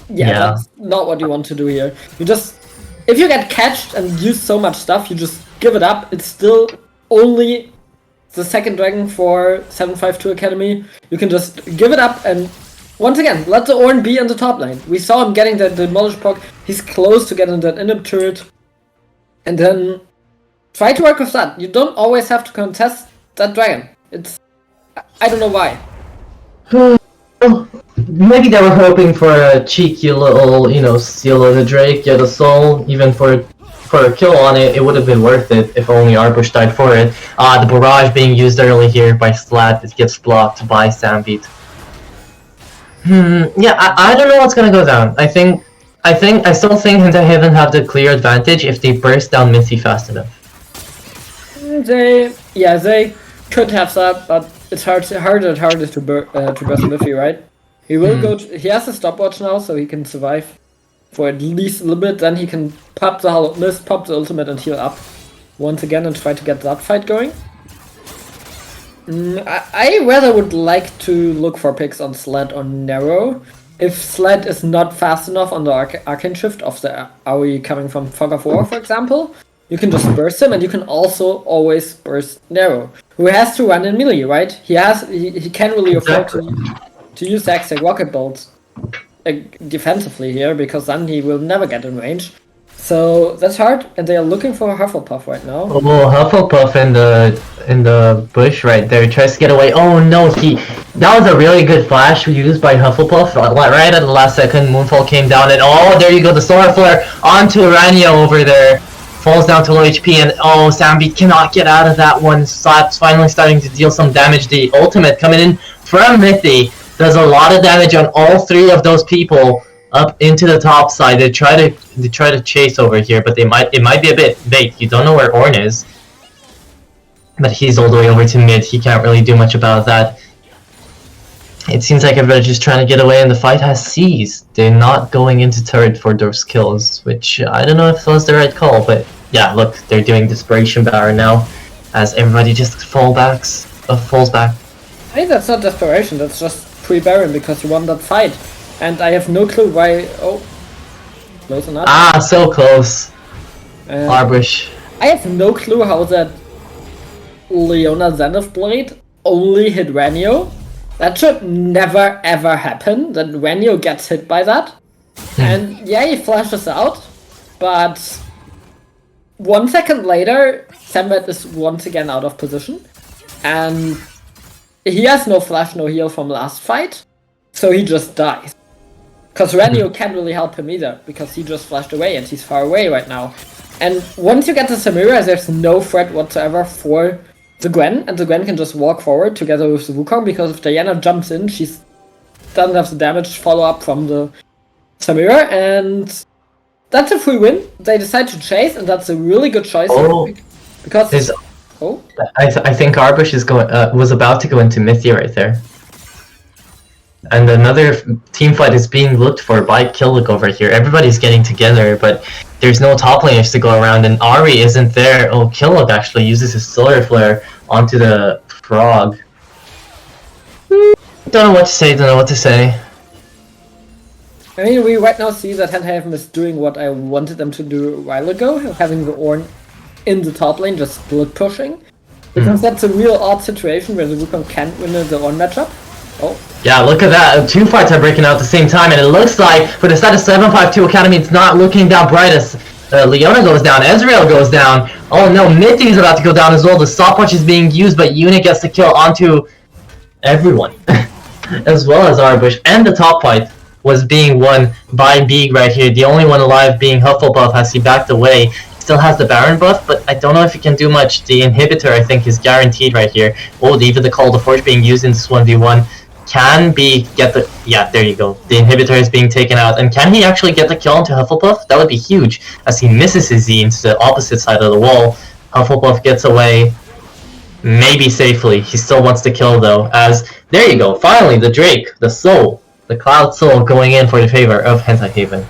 Yeah, that's not what you want to do here. You just... if you get catched and use so much stuff, you just give it up. It's still only the second dragon for 752 Academy. You can just give it up and once again, let the Ornn be in the top lane. We saw him getting the Demolish Proc. He's close to getting that inhib turret. And then try to work with that. You don't always have to contest that dragon. I don't know why. Maybe they were hoping for a cheeky little, steal of the Drake, get a soul, even for a kill on it. It would have been worth it if only Arbush died for it. The barrage being used early here by Slat, it gets blocked by Sambeat. Yeah, I don't know what's gonna go down. I still think Hentai Haven have the clear advantage if they burst down Mithy fast enough. They could have that, but it's harder to burst Mithy, right? He will go. He has a stopwatch now, so he can survive for at least a little bit. Then he can pop the Hollow Mist, pop the ultimate, and heal up once again and try to get that fight going. I rather would like to look for picks on Sled or Narrow. If Sled is not fast enough on the Arcane Shift of the AoE coming from Fog of War, for example, you can just burst him, and you can also always burst Narrow, who has to run in melee, right? He can't really afford to use the Hextech Rocket Bolts defensively here, because then he will never get in range. So that's hard, and they are looking for Hufflepuff right now. Oh, Hufflepuff in the bush right there tries to get away. Oh no, that was a really good flash used by Hufflepuff. Right at the last second, Moonfall came down, and oh, there you go, the Solar Flare onto Rania over there. Falls down to low HP, and oh, Sambeat cannot get out of that one. Slap's finally starting to deal some damage. The ultimate coming in from Mithy does a lot of damage on all three of those people up into the top side. They try to chase over here, but it might be a bit bait. You don't know where Ornn is, but he's all the way over to mid. He can't really do much about that. It seems like everybody's just trying to get away, and the fight has ceased. They're not going into turret for those kills, which I don't know if that was the right call, but yeah, look, they're doing Desperation Baron now, as everybody just falls back. I think that's not Desperation, that's just pre-Baron, because you won that fight. And I have no clue why. Oh, close enough. Ah, so close. Arbush. I have no clue how that Leona Zenith Blade only hit Ranio. That should never ever happen, that Ranio gets hit by that. And yeah, he flashes out, but 1 second later, Sambeat is once again out of position. And he has no flash, no heal from last fight, so he just dies. Because Ranio can't really help him either, because he just flashed away and he's far away right now. And once you get the Samira, there's no threat whatsoever for the Gwen, and the Gwen can just walk forward together with the Wukong, because if Diana jumps in, she doesn't have the damage follow-up from the Samira, and that's a free win. They decide to chase, and that's a really good choice. Because I think Arbush is was about to go into Mythia right there. And another team fight is being looked for by Killick over here. Everybody's getting together, but there's no top laners to go around, and Ari isn't there. Oh, Killick actually uses his Solar Flare onto the frog. Don't know what to say, I mean, we right now see that Hentai Haven is doing what I wanted them to do a while ago, having the Ornn in the top lane, just split pushing. Because that's a real odd situation where the Wukong can't win the Ornn matchup. Oh. Yeah, look at that. Two fights are breaking out at the same time, and it looks like for the side of 752 Academy, it's not looking that bright as Leona goes down, Ezreal goes down. Oh no, Mithy is about to go down as well. The stopwatch is being used, but Unit gets the kill onto everyone, as well as Arbush. And the top fight was being won by Beeg right here. The only one alive being Hufflepuff as he backed away. Still has the Baron buff, but I don't know if he can do much. The inhibitor, I think, is guaranteed right here. Oh, even the Call to Forge being used in this 1v1. Can Beeg get the... Yeah, there you go. The inhibitor is being taken out. And can he actually get the kill onto Hufflepuff? That would be huge, as he misses his Z into the opposite side of the wall. Hufflepuff gets away, maybe safely. He still wants to kill, though, as... There you go. Finally, the Drake, the Soul, the Cloud Soul going in for the favor of Hentai Haven.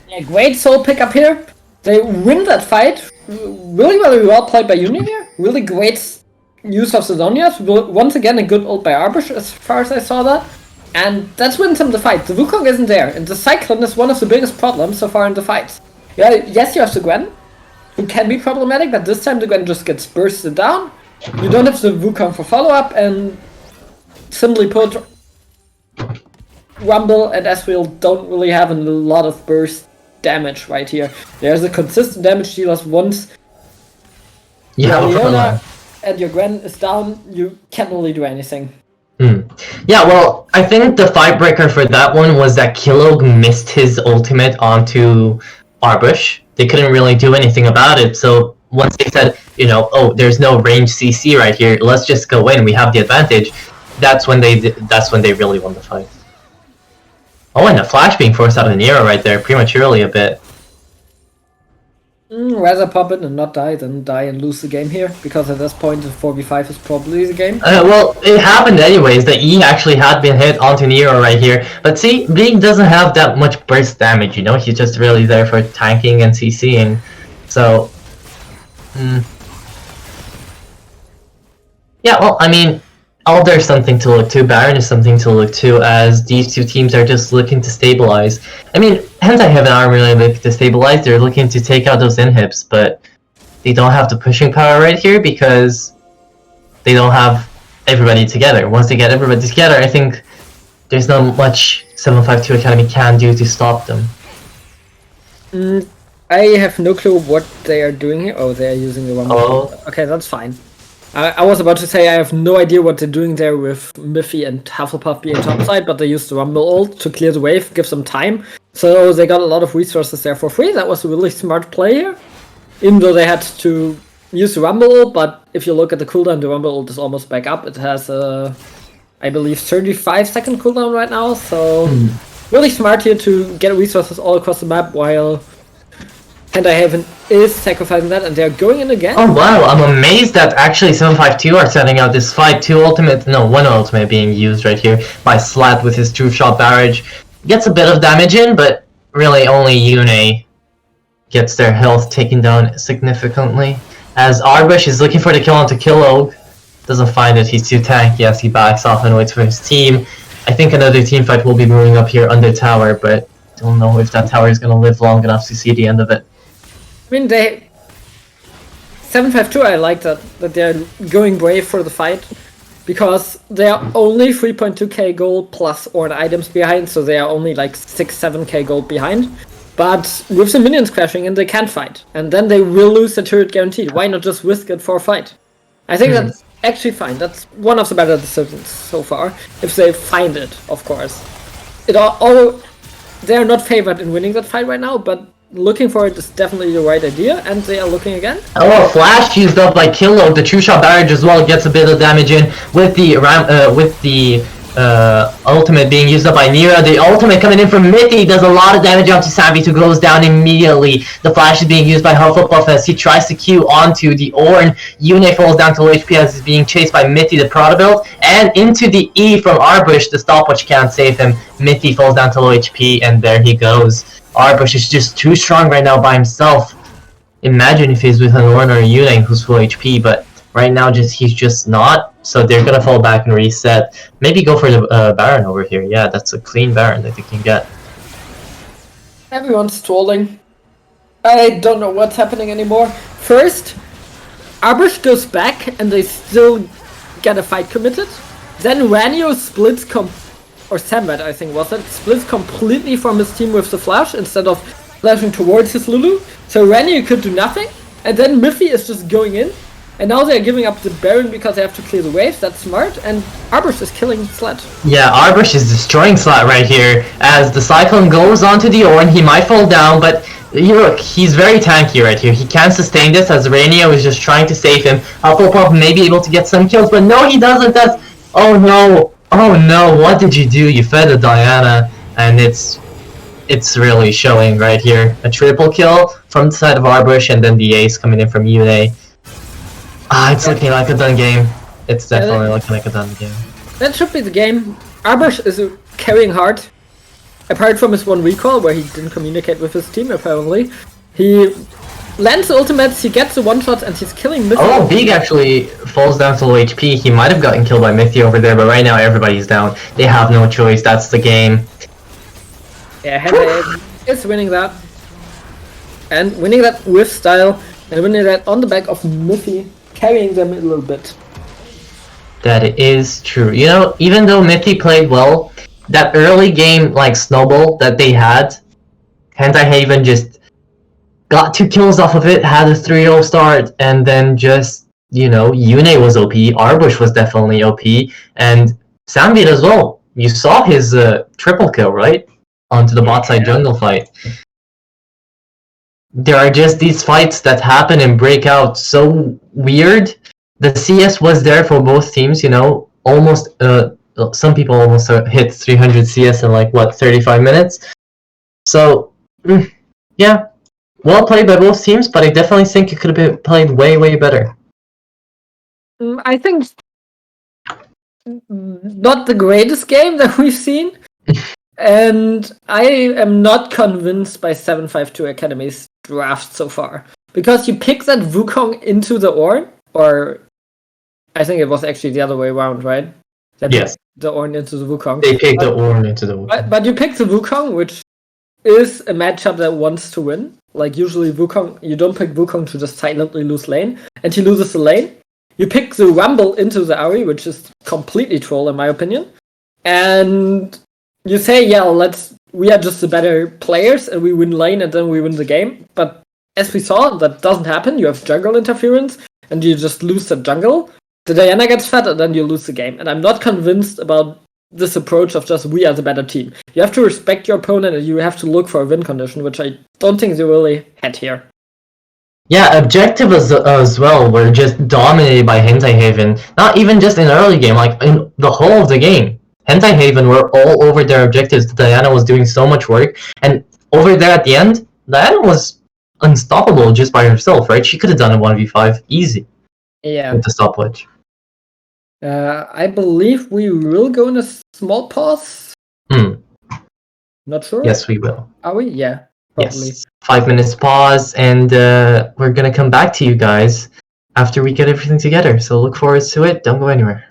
Yeah, great Soul pickup here. They win that fight. Really well played by Uni here. Really great use of Sidonias. Once again, a good ult by Arbush as far as I saw that. And that's wins him the fight. The Wukong isn't there, and the Cyclone is one of the biggest problems so far in the fight. Yeah, yes, you have the Gwen, who can be problematic, but this time the Gwen just gets bursted down. You don't have the Wukong for follow-up, and simply put, Rumble and Ezreal don't really have a lot of burst damage right here. There's a consistent damage dealers once Leona and your Gwen is down, you can't really do anything. Yeah, well, I think the fight breaker for that one was that Kilog missed his ultimate onto Arbush. They couldn't really do anything about it, so once they said, you know, oh, there's no range CC right here, let's just go in, we have the advantage, that's when they really won the fight. Oh, and the flash being forced out of Nero right there, prematurely a bit. Rather pop it and not die than die and lose the game here, because at this point the 4v5 is probably the game. Well, it happened anyways. The E actually had been hit onto Nero right here. But see, Bleak doesn't have that much burst damage, you know? He's just really there for tanking and CCing. So... Yeah, well, I mean, Alder's something to look to, Baron is something to look to, as these two teams are just looking to stabilize. I mean, Hentai Heaven aren't really looking to stabilize, they're looking to take out those inhibs, but they don't have the pushing power right here because they don't have everybody together. Once they get everybody together, I think there's not much 752 Academy can do to stop them. I have no clue what they are doing here. Oh, they are using the wrong one. Okay, that's fine. I was about to say I have no idea what they're doing there with Miffy and Hufflepuff being topside, but they used the Rumble ult to clear the wave, give some time. So they got a lot of resources there for free. That was a really smart play here. Even though they had to use the Rumble ult, but if you look at the cooldown, the Rumble ult is almost back up. It has a, I believe, 35-second cooldown right now, so really smart here to get resources all across the map while Hentai Heaven is sacrificing that, and they're going in again. Oh wow, I'm amazed that actually 752 are setting out this fight. One ultimate being used right here by Slat with his two-shot barrage. Gets a bit of damage in, but really only Yune gets their health taken down significantly. As Arbush is looking for the kill onto Kilog, doesn't find it, he's too tanky as he backs off and waits for his team. I think another team fight will be moving up here under tower, but don't know if that tower is going to live long enough to see the end of it. I mean, 752, I like that they're going brave for the fight, because they are only 3.2k gold plus Ornn items behind, so they are only like 6-7k gold behind. But with the minions crashing in, they can't fight, and then they will lose the turret guaranteed. Why not just risk it for a fight? I think that's actually fine. That's one of the better decisions so far, if they find it, of course. They are not favored in winning that fight right now, but looking for it is definitely the right idea, and they are looking again. Oh, flash used up by Kilog. The two-shot barrage as well gets a bit of damage in with the ultimate being used up by Nira. The ultimate coming in from Mithy does a lot of damage onto Savvy, who goes down immediately. The flash is being used by Hufflepuff as he tries to Q onto the Ornn. Yune falls down to low HP as he's being chased by Mithy, the Prada build, and into the E from Arbush. The stopwatch can't save him. Mithy falls down to low HP, and there he goes. Arbush is just too strong right now by himself. Imagine if he's with an Ornn or a Yune who's full HP, but right now he's just not. So they're gonna fall back and reset. Maybe go for the Baron over here. Yeah, that's a clean Baron that they can get. Everyone's trolling. I don't know what's happening anymore. First, Arbush goes back and they still get a fight committed. Then Ranio splits or Sambat, I think was it, splits completely from his team with the flash instead of flashing towards his Lulu. So Ranio could do nothing, and then Miffy is just going in, and now they're giving up the Baron because they have to clear the waves. That's smart, and Arbush is killing Slat. Yeah, Arbush is destroying Slat right here. As the Cyclone goes onto the Ornn, he might fall down, but look, he's very tanky right here. He can't sustain this as Ranio is just trying to save him. Hufflepuff may be able to get some kills, but no, he doesn't. That's... Oh no! Oh no, what did you do? You fed a Diana, and it's really showing right here. A triple kill from the side of Arbush, and then the ace coming in from Yune. It's looking like a done game. It's definitely looking like a done game. That should be the game. Arbush is carrying hard. Apart from his one recall, where he didn't communicate with his team, apparently. He lands the ultimates, he gets the one-shots, and he's killing Mithy. Oh, Big actually falls down to low HP. He might have gotten killed by Mithy over there, but right now everybody's down. They have no choice. That's the game. Yeah, Hentai is winning that. And winning that with style. And when they're on the back of Miffy, carrying them a little bit. That is true. You know, even though Miffy played well, that early game like snowball that they had, Hentai Haven just got 2 kills off of it, had a 3-0 start, and then just, you know, Yune was OP, Arbush was definitely OP, and Sambeat as well. You saw his triple kill, right? Onto the bot side jungle fight. There are just these fights that happen and break out so weird. The CS was there for both teams, you know, almost, some people almost hit 300 CS in like, what, 35 minutes? So, yeah, well played by both teams, but I definitely think it could have been played way, way better. I think not the greatest game that we've seen. And I am not convinced by 752 Academy's draft so far. Because you pick that Wukong into the Ornn, or I think it was actually the other way around, right? That Yes. The Ornn into the Wukong. They picked the Ornn into the Wukong. But you pick the Wukong, which is a matchup that wants to win. Like usually Wukong, you don't pick Wukong to just silently lose lane, and he loses the lane. You pick the Rumble into the Ahri, which is completely troll in my opinion. And you say, yeah, we are just the better players and we win lane and then we win the game. But as we saw, that doesn't happen. You have jungle interference and you just lose the jungle. The Diana gets fed and then you lose the game. And I'm not convinced about this approach of just we are the better team. You have to respect your opponent and you have to look for a win condition, which I don't think they really had here. Yeah, objective as well were just dominated by Hentai Haven. Not even just in the early game, like in the whole of the game. Hentai Haven were all over their objectives. Diana was doing so much work, and over there at the end, Diana was unstoppable just by herself, right? She could have done a 1v5 easy. Yeah. With the stopwatch. I believe we will go in a small pause. Not sure. Yes, we will. Are we? Yeah, probably. Yes. 5 minutes pause, and we're gonna come back to you guys after we get everything together. So look forward to it. Don't go anywhere.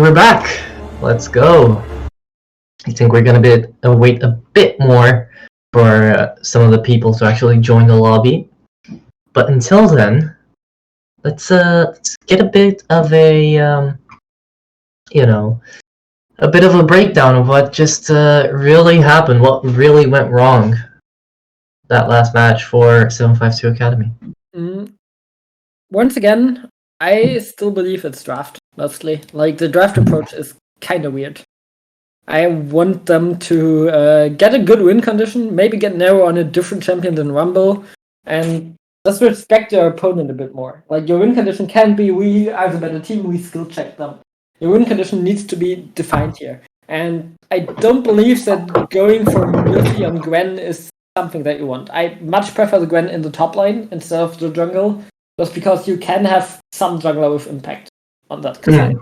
we're back. Let's go. I think we're gonna wait a bit more for some of the people to actually join the lobby. But until then, let's get a bit of a a bit of a breakdown of what just really happened, what really went wrong that last match for 752 Academy. Once again, I still believe it's draft, mostly. Like, the draft approach is kind of weird. I want them to get a good win condition, maybe get narrow on a different champion than Rumble, and just respect your opponent a bit more. Like, your win condition can't be, we are the better team, we skill check them. Your win condition needs to be defined here. And I don't believe that going for Milky on Gwen is something that you want. I much prefer the Gwen in the top lane instead of the jungle, just because you can have some jungler with impact on that side.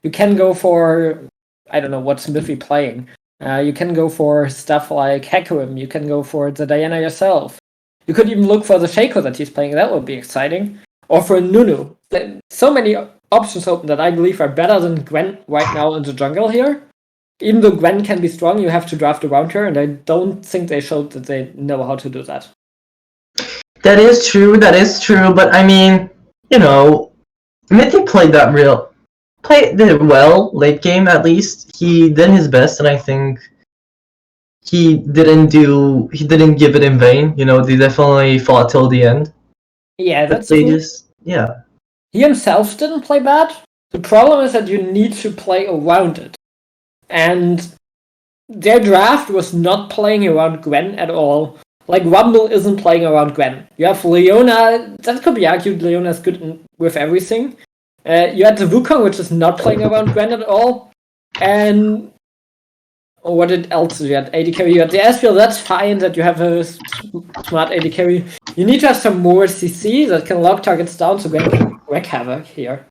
You can go for, I don't know, what's Miffy playing. You can go for stuff like Hecarim. You can go for the Diana yourself. You could even look for the Shaco that he's playing. That would be exciting. Or for Nunu. So many options open that I believe are better than Gwen right now in the jungle here. Even though Gwen can be strong, you have to draft around her, and I don't think they showed that they know how to do that. That is true, but I mean, Mythic played did well, late game at least. He did his best, and I think he didn't give it in vain. They definitely fought till the end. Yeah, that's true. He himself didn't play bad. The problem is that you need to play around it. And their draft was not playing around Gwen at all. Like, Rumble isn't playing around Gwen. You have Leona, that could be argued, Leona's good with everything. You had the Wukong, which is not playing around Gwen at all. And what else did you had? AD carry. You had the Ezreal, that's fine that you have a smart AD carry. You need to have some more CC that can lock targets down so Gwen can wreak havoc here.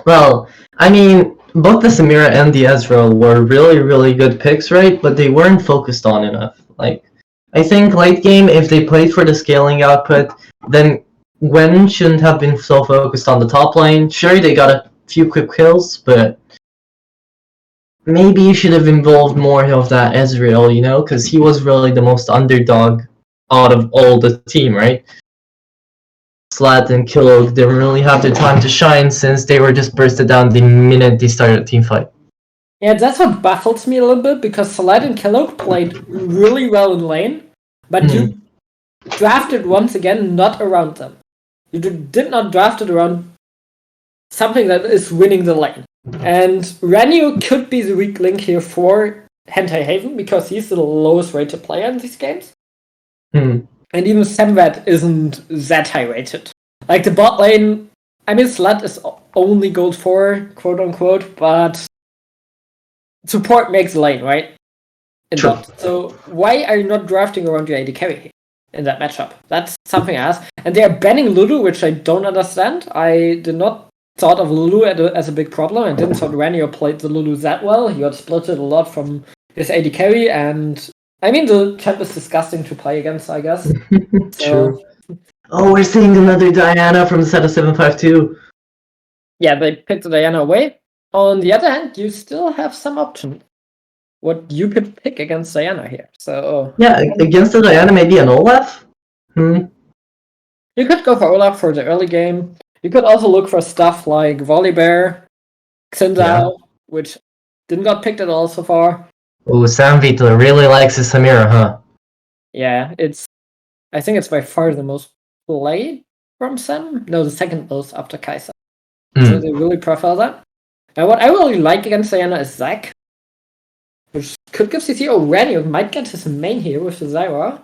Well, I mean, both the Samira and the Ezreal were really, really good picks, right? But they weren't focused on enough. Like, I think late game, if they played for the scaling output, then Gwen shouldn't have been so focused on the top lane. Sure, they got a few quick kills, but maybe you should have involved more of that Ezreal, because he was really the most underdog out of all the team, right? Slat and Killog didn't really have the time to shine since they were just bursted down the minute they started a team fight. Yeah, that's what baffles me a little bit, because Slat and Killog played really well in lane, but you drafted once again not around them. You did not draft it around something that is winning the lane. And Renu could be the weak link here for Hentai Haven, because he's the lowest rated player in these games. And even Samvat isn't that high rated. Like, the bot lane, I mean, Slat is only gold 4, quote unquote, but support makes the lane, right? True. So why are you not drafting around your AD carry in that matchup? That's something I ask. And they are banning Lulu, which I don't understand. I did not thought of Lulu as a big problem. I didn't thought Ranier played the Lulu that well. He got splitted a lot from his AD carry, and I mean, the champ is disgusting to play against, I guess. True. Oh, we're seeing another Diana from the set of 752. Yeah, they picked the Diana away. On the other hand, you still have some option. What you could pick against Diana here. So yeah, against the Diana, maybe an Olaf? You could go for Olaf for the early game. You could also look for stuff like Volibear, Xindao, which didn't got picked at all so far. Oh, Sam Vito really likes his Samira, huh? Yeah, I think it's by far the most played from Sam. No, the second most after Kai'Sa. So they really prefer that. And what I really like against Diana is Zac, which could give CC. Oh, Ranier might get his main here with the Zyra,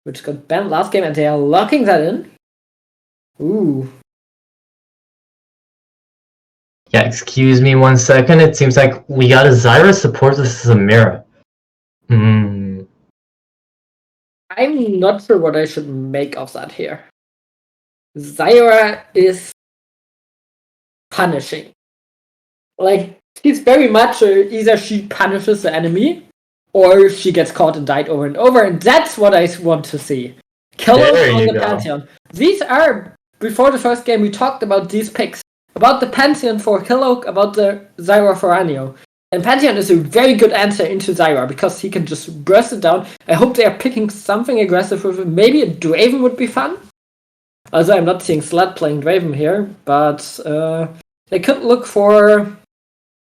which got banned last game, and they are locking that in. Ooh. Yeah, excuse me 1 second. It seems like we got a Zyra support with Samira. I'm not sure what I should make of that here. Zyra is punishing. Like, she's very much either she punishes the enemy, or she gets caught and died over and over, and that's what I want to see. Kill on the Pantheon. These are before the first game, we talked about these picks. About the Pantheon for Killock, about the Zyra for Anio. And Pantheon is a very good answer into Zyra, because he can just burst it down. I hope they are picking something aggressive with it. Maybe a Draven would be fun. Also, I'm not seeing Slut playing Draven here, but they could look for,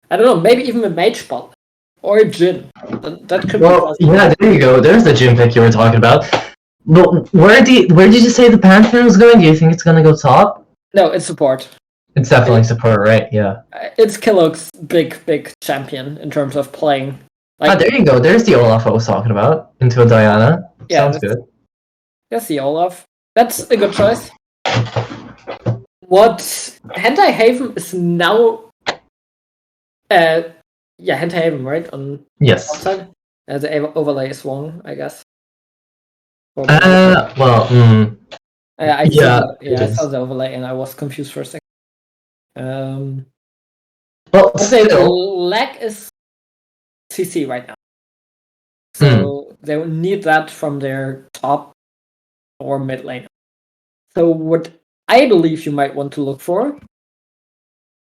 I don't know, maybe even a Mage Bot. Or a Jhin. That could be possible. Yeah, there you go. There's the Jhin pick you were talking about. But where did you say the Pantheon was going? Do you think it's going to go top? No, it's support. It's definitely support, right? Yeah. It's Killock's big champion in terms of playing. There you go. There's the Olaf I was talking about. Into a Diana. Yeah, sounds good. Yes, the Olaf. That's a good choice. What Hentai Haven is now... Hentai Haven, right? Yes. Outside? The overlay is wrong, I guess. I saw the overlay and I was confused for a second. The lag is CC right now. So they will need that from their top or mid lane. So what I believe you might want to look for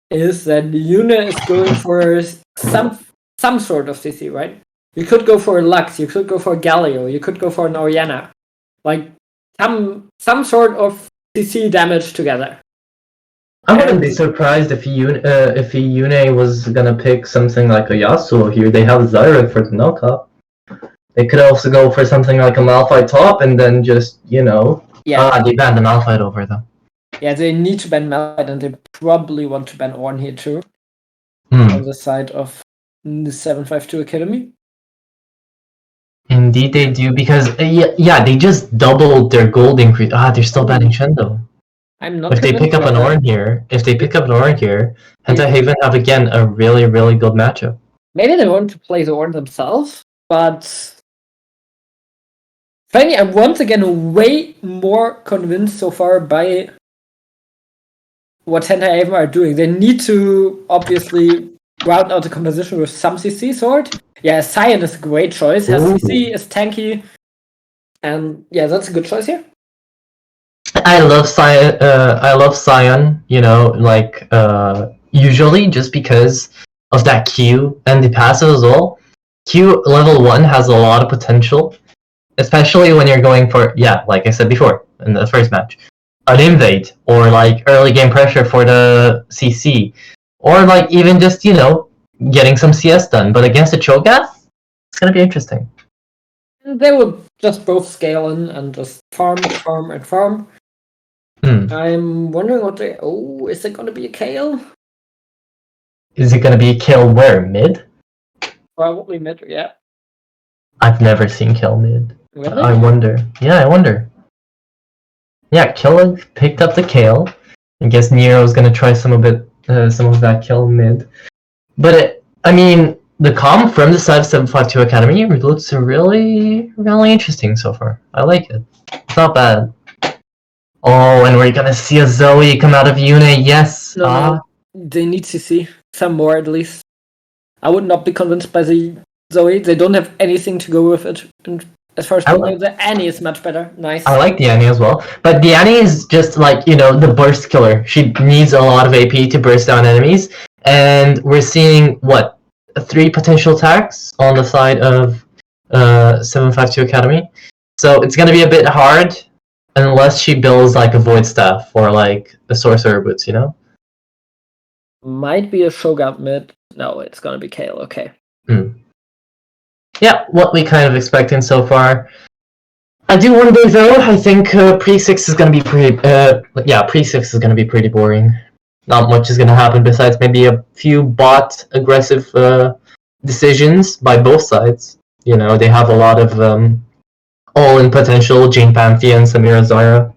is that Yuna is going for some sort of CC, right? You could go for a Lux, you could go for a Galio, you could go for an Orianna. Like some sort of CC damage together. I wouldn't be surprised if Yune was gonna pick something like a Yasuo here. They have Zyra for the knockup. They could also go for something like a Malphite top and then just, they banned the Malphite over them. Yeah, they need to ban Malphite and they probably want to ban Ornn here too. On the side of the 752 Academy. Indeed they do, because they just doubled their gold increase. They're still banning Shendo. If they pick up an Ornn here, Hentai Haven have again a really, really good matchup. Maybe they want to play the Ornn themselves, but finally, I'm once again way more convinced so far by what Hentai Haven are doing. They need to obviously round out the composition with some CC sword. Yeah, Sion is a great choice. Has CC, is tanky, and that's a good choice here. I love Sion. Usually just because of that Q and the passive as well. Q level 1 has a lot of potential, especially when you're going for like I said before in the first match, an invade or like early game pressure for the CC, or like even just getting some CS done. But against a Cho'Gath, it's gonna be interesting. They will just both scale in and just farm. I'm wondering what they... is it gonna be a Kayle? Is it gonna be a Kayle where? Mid? Probably mid, yeah. I've never seen Kayle mid. Really? I wonder. Yeah, I wonder. Yeah, Kayle picked up the Kayle. I guess Nero's gonna try some of that Kayle mid. But the comp from the side of 752 Academy looks really, really interesting so far. I like it. It's not bad. Oh, and we're gonna see a Zoe come out of Yune. Yes. No, they need CC. Some more at least. I would not be convinced by the Zoe. They don't have anything to go with it. And as far as the Annie is much better. Nice. I like the Annie as well. But the Annie is just like, the burst killer. She needs a lot of AP to burst down enemies. And we're seeing, 3 potential attacks on the side of 752 Academy. So it's gonna be a bit hard unless she builds like a Void Staff or like a Sorcerer Boots, Might be a Shogun mid. No, it's gonna be Kayle, okay. Yeah, what we kind of expecting so far. I do wonder though, I think pre-6 is gonna be pre-6 is gonna be pretty boring. Not much is gonna happen besides maybe a few bot aggressive decisions by both sides. They have a lot of all-in potential, Jhin Pantheon, Samira Zyra.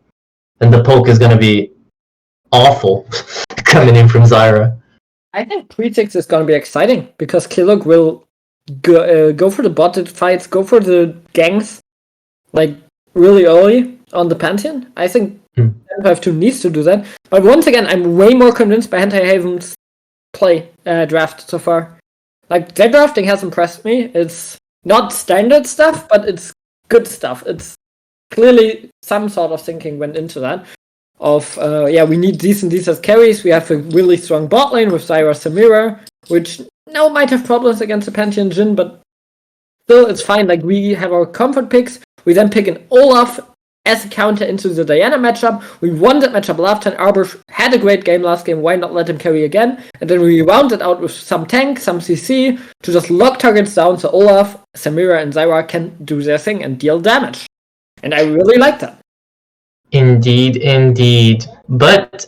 And the poke is gonna be awful coming in from Zyra. I think pre-6 is gonna be exciting because Killock will go for the botted fights, go for the ganks, like really early on the Pantheon. I think 752 needs to do that. But once again, I'm way more convinced by Hentai Haven's play draft so far. Like, their drafting has impressed me. It's not standard stuff, but it's good stuff. It's clearly some sort of thinking went into that. we need these as carries. We have a really strong bot lane with Zyra Samira, which now might have problems against the Pantheon Jhin, but still it's fine. Like, we have our comfort picks. We then pick an Olaf as a counter into the Diana matchup. We won that matchup last time. Arbor had a great game last game. Why not let him carry again? And then we round it out with some tank, some CC to just lock targets down so Olaf, Samira, and Zyra can do their thing and deal damage. And I really like that. Indeed. But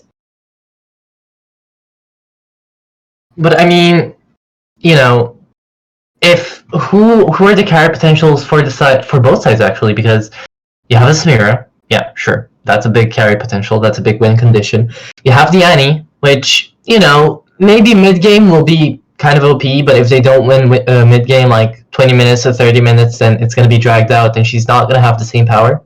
I mean, you know, if who are the carry potentials for both sides actually? Because you have a Samira, yeah, sure, that's a big carry potential. That's a big win condition. You have the Annie, which, you know, maybe mid game will be kind of OP, but if they don't win mid game like 20 minutes or 30 minutes, then it's gonna be dragged out, and she's not gonna have the same power.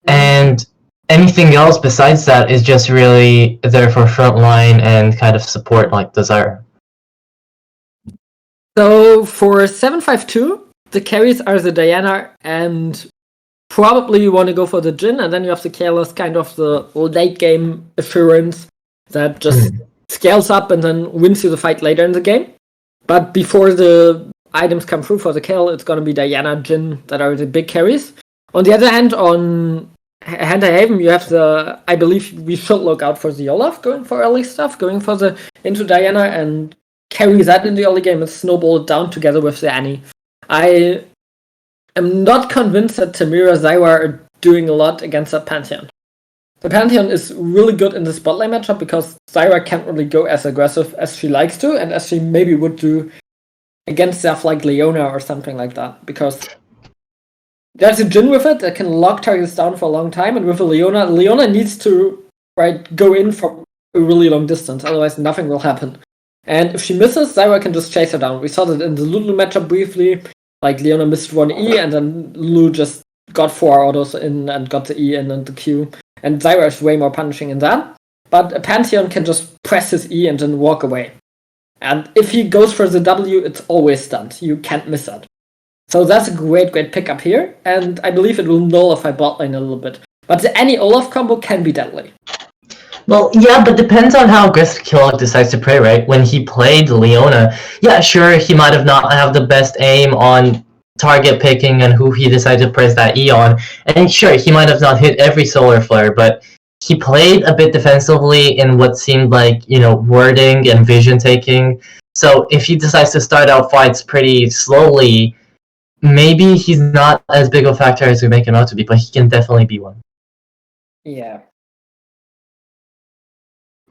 And anything else besides that is just really there for frontline and kind of support like Desire. So for 752, the carries are the Diana, and probably you want to go for the Jhin, and then you have the Careless, kind of the late game assurance that just scales up and then wins you the fight later in the game. But before the items come through for the kill, it's going to be Diana, Jhin that are the big carries. On the other hand, on Hentai Haven, you have I believe we should look out for the Olaf going for early stuff, going for the into Diana and carry that in the early game and snowball it down together with the Annie. I am not convinced that Samira Zyra are doing a lot against that Pantheon. The Pantheon is really good in the spotlight matchup because Zyra can't really go as aggressive as she likes to, and as she maybe would do against stuff like Leona or something like that, because there's a Jhin with it that can lock targets down for a long time, and with a Leona needs to go in from a really long distance, otherwise nothing will happen. And if she misses, Zyra can just chase her down. We saw that in the Lulu matchup briefly, like Leona missed one E and then Lulu just got 4 autos in and got the E and then the Q. And Zyra is way more punishing in that. But a Pantheon can just press his E and then walk away. And if he goes for the W, it's always stunned. You can't miss that. So that's a great pickup here, and I believe it will nullify bot lane a little bit. But the Annie Olaf combo can be deadly. Well, yeah, but depends on how aggressive Killock decides to play, right? When he played Leona, yeah, sure, he might have not have the best aim on target picking and who he decided to press that E on, and sure, he might have not hit every solar flare, but he played a bit defensively in what seemed like, you know, wording and vision taking. So if he decides to start out fights pretty slowly, maybe he's not as big of a factor as we make him out to be, but he can definitely be one. Yeah.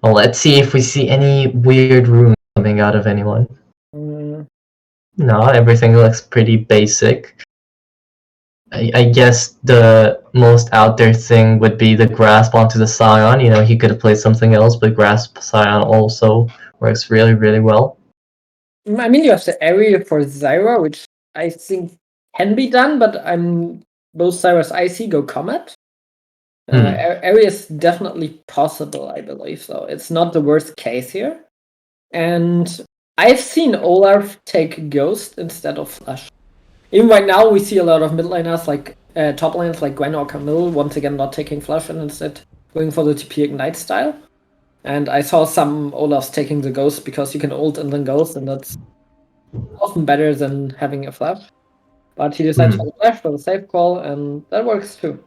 Well, let's see if we see any weird runes coming out of anyone. No, everything looks pretty basic. I guess the most out there thing would be the grasp onto the Scion. You know, he could have played something else, but grasp Scion also works really, really well. I mean, you have the area for Zyra, which I think can be done, but both Zyra's IC go Comet. Area is definitely possible, I believe, so it's not the worst case here. And I've seen Olaf take Ghost instead of Flash. Even right now, we see a lot of mid laners, like top laners like Gwen or Camille, once again not taking Flash and instead going for the TP Ignite style. And I saw some Olafs taking the Ghost because you can ult and then Ghost, and that's often better than having a Flash. But he decides for the Flash for the safe call, and that works too.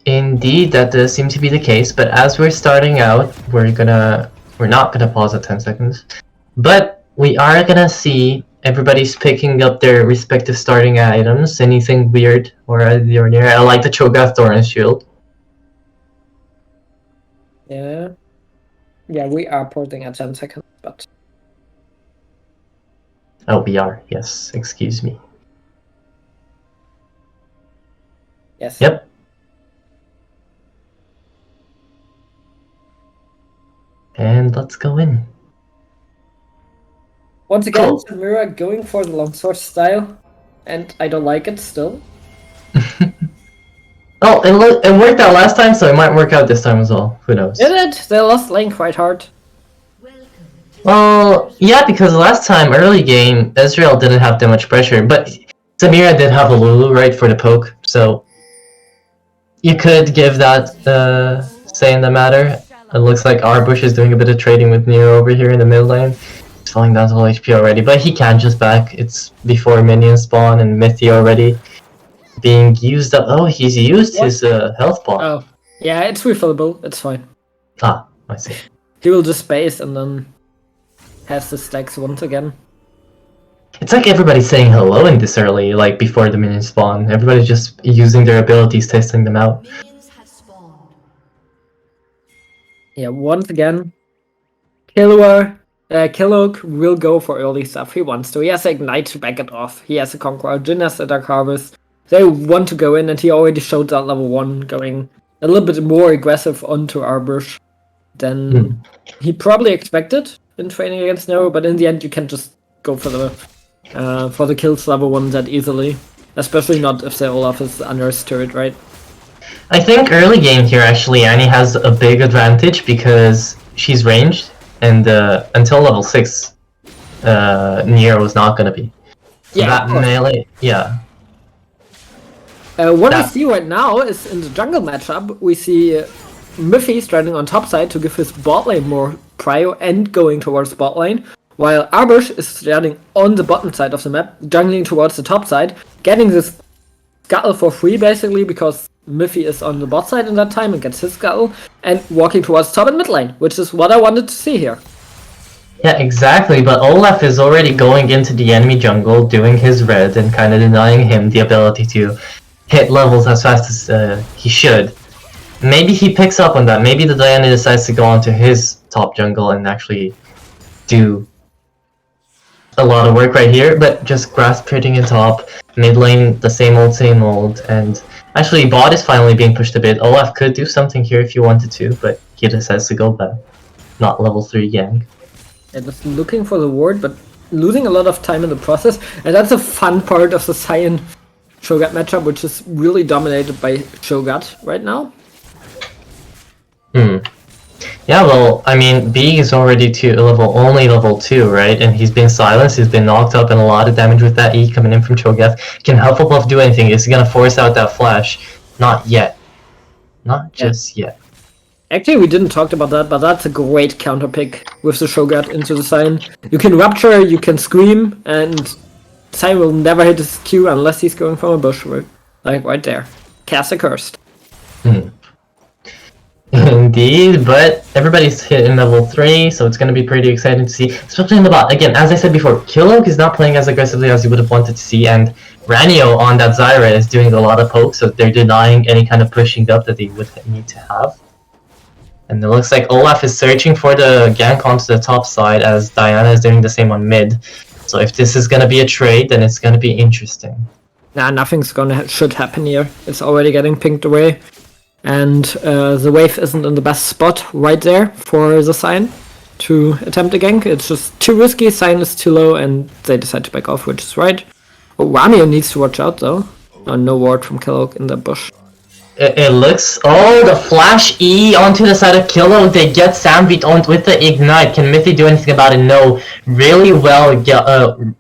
Indeed, that does seem to be the case, but as we're starting out, we're not gonna pause at 10 seconds, but we are gonna see everybody's picking up their respective starting items. Anything weird or out of the ordinary? I like the Cho'Gath Thorn Shield. Yeah, we are porting at 10 seconds, but... Oh, we are, yes, excuse me. Yes. Yep. And let's go in. Once again, Samira going for the longsword style, and I don't like it still. Oh, it worked out last time, so it might work out this time as well. Who knows? Did it? They lost lane quite hard. Well, yeah, because last time, early game, Ezreal didn't have that much pressure, but Samira did have a Lulu, right, for the poke, so... You could give that say in the matter. It looks like Arbush is doing a bit of trading with Nero over here in the mid lane. He's falling down to low HP already, but he can just back. It's before minions spawn and Mithy already being used up. Oh, he's used his health bar. Oh, yeah, it's refillable. It's fine. Ah, I see. He will just space and then has the stacks once again. It's like everybody's saying hello in this early, like before the minions spawn. Everybody's just using their abilities, testing them out. Yeah, once again, Killock will go for early stuff. He wants to. He has Ignite to back it off. He has a Conqueror. Jhin has a Dark Harvest. They want to go in, and he already showed that level 1 going a little bit more aggressive onto Arbush than he probably expected in training against Nero, but in the end you can just go for the kills level 1 that easily. Especially not if the Olaf is under his turret, right? I think early game here actually Annie has a big advantage because she's ranged and until level 6 Nero is not gonna be. So Yeah, that melee, yeah. What I see right now is in the jungle matchup, we see Miffy starting on top side to give his bot lane more prio and going towards bot lane, while Arbush is starting on the bottom side of the map, jungling towards the top side, getting this scuttle for free basically because Miffy is on the bot side in that time and gets his scuttle, and walking towards top and mid lane, which is what I wanted to see here. Yeah, exactly, but Olaf is already going into the enemy jungle, doing his red and kind of denying him the ability to hit levels as fast as he should. Maybe he picks up on that. Maybe the Diana decides to go onto his top jungle and actually do a lot of work right here, but just grasp trading in top, mid lane the same old, and actually bot is finally being pushed a bit. Olaf could do something here if he wanted to, but he decides to go back. Not level 3 gang. Yeah, just looking for the ward, but losing a lot of time in the process, and that's a fun part of the Cyan Shogat matchup, which is really dominated by Shogat right now. Yeah, well, I mean, B is already only level 2, right? And he's been silenced, he's been knocked up, and a lot of damage with that E coming in from Cho'Gath. Can Hufflepuff do anything? Is he gonna force out that flash? Not yet. Not just yet. Actually, we didn't talk about that, but that's a great counter pick with the Shogat into the Cyan. You can Rupture, you can Scream, and Cyan will never hit his Q unless he's going from a bush, like right there. Cast Accursed. Indeed, but everybody's hitting level 3, so it's going to be pretty exciting to see, especially in the bot. Again, as I said before, Killock is not playing as aggressively as you would have wanted to see, and Ranio on that Zyra is doing a lot of poke, so they're denying any kind of pushing up that they would need to have. And it looks like Olaf is searching for the gank onto the top side, as Diana is doing the same on mid. So if this is going to be a trade, then it's going to be interesting. Nah, nothing's should happen here. It's already getting pinged away. And the wave isn't in the best spot right there for the Cyan to attempt a gank. It's just too risky, Cyan is too low, and they decide to back off, which is right. Oh, Ramio needs to watch out though. Oh, no ward from Killock in the bush. It looks... Oh, the flash E onto the side of Killock. They get Samvit on with the Ignite. Can Mithy do anything about it? No. Really well,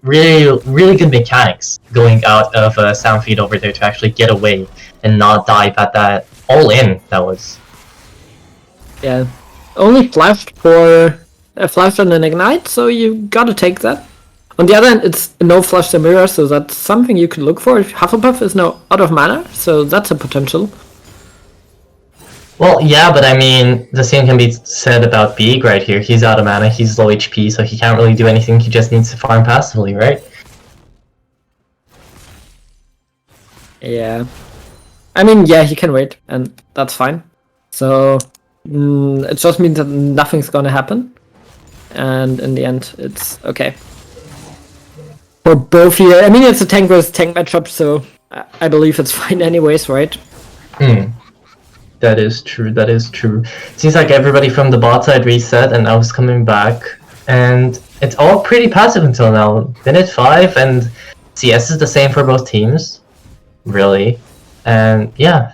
really good mechanics going out of Samvit over there to actually get away and not dive at that. All in, that was. Yeah. Only flashed for a flash and an Ignite, so you gotta take that. On the other hand, it's no flash the mirror, so that's something you could look for. Hufflepuff is now out of mana, so that's a potential. Well, yeah, but I mean, the same can be said about Beeg right here. He's out of mana, he's low HP, so he can't really do anything, he just needs to farm passively, right? Yeah. I mean, yeah, he can wait, and that's fine. So, it just means that nothing's gonna happen. And in the end, it's okay. For both here, I mean, it's a tank versus tank matchup, so I believe it's fine anyways, right? That is true, that is true. Seems like everybody from the bot side reset and now is coming back. And it's all pretty passive until now. Minute 5 and CS is the same for both teams. Really. And yeah,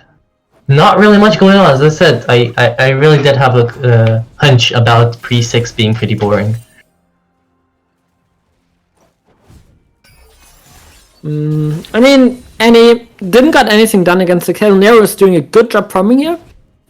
not really much going on. As I said, I really did have a hunch about pre-6 being pretty boring. I mean, Annie didn't got anything done against the Kale. Nero is doing a good job farming here.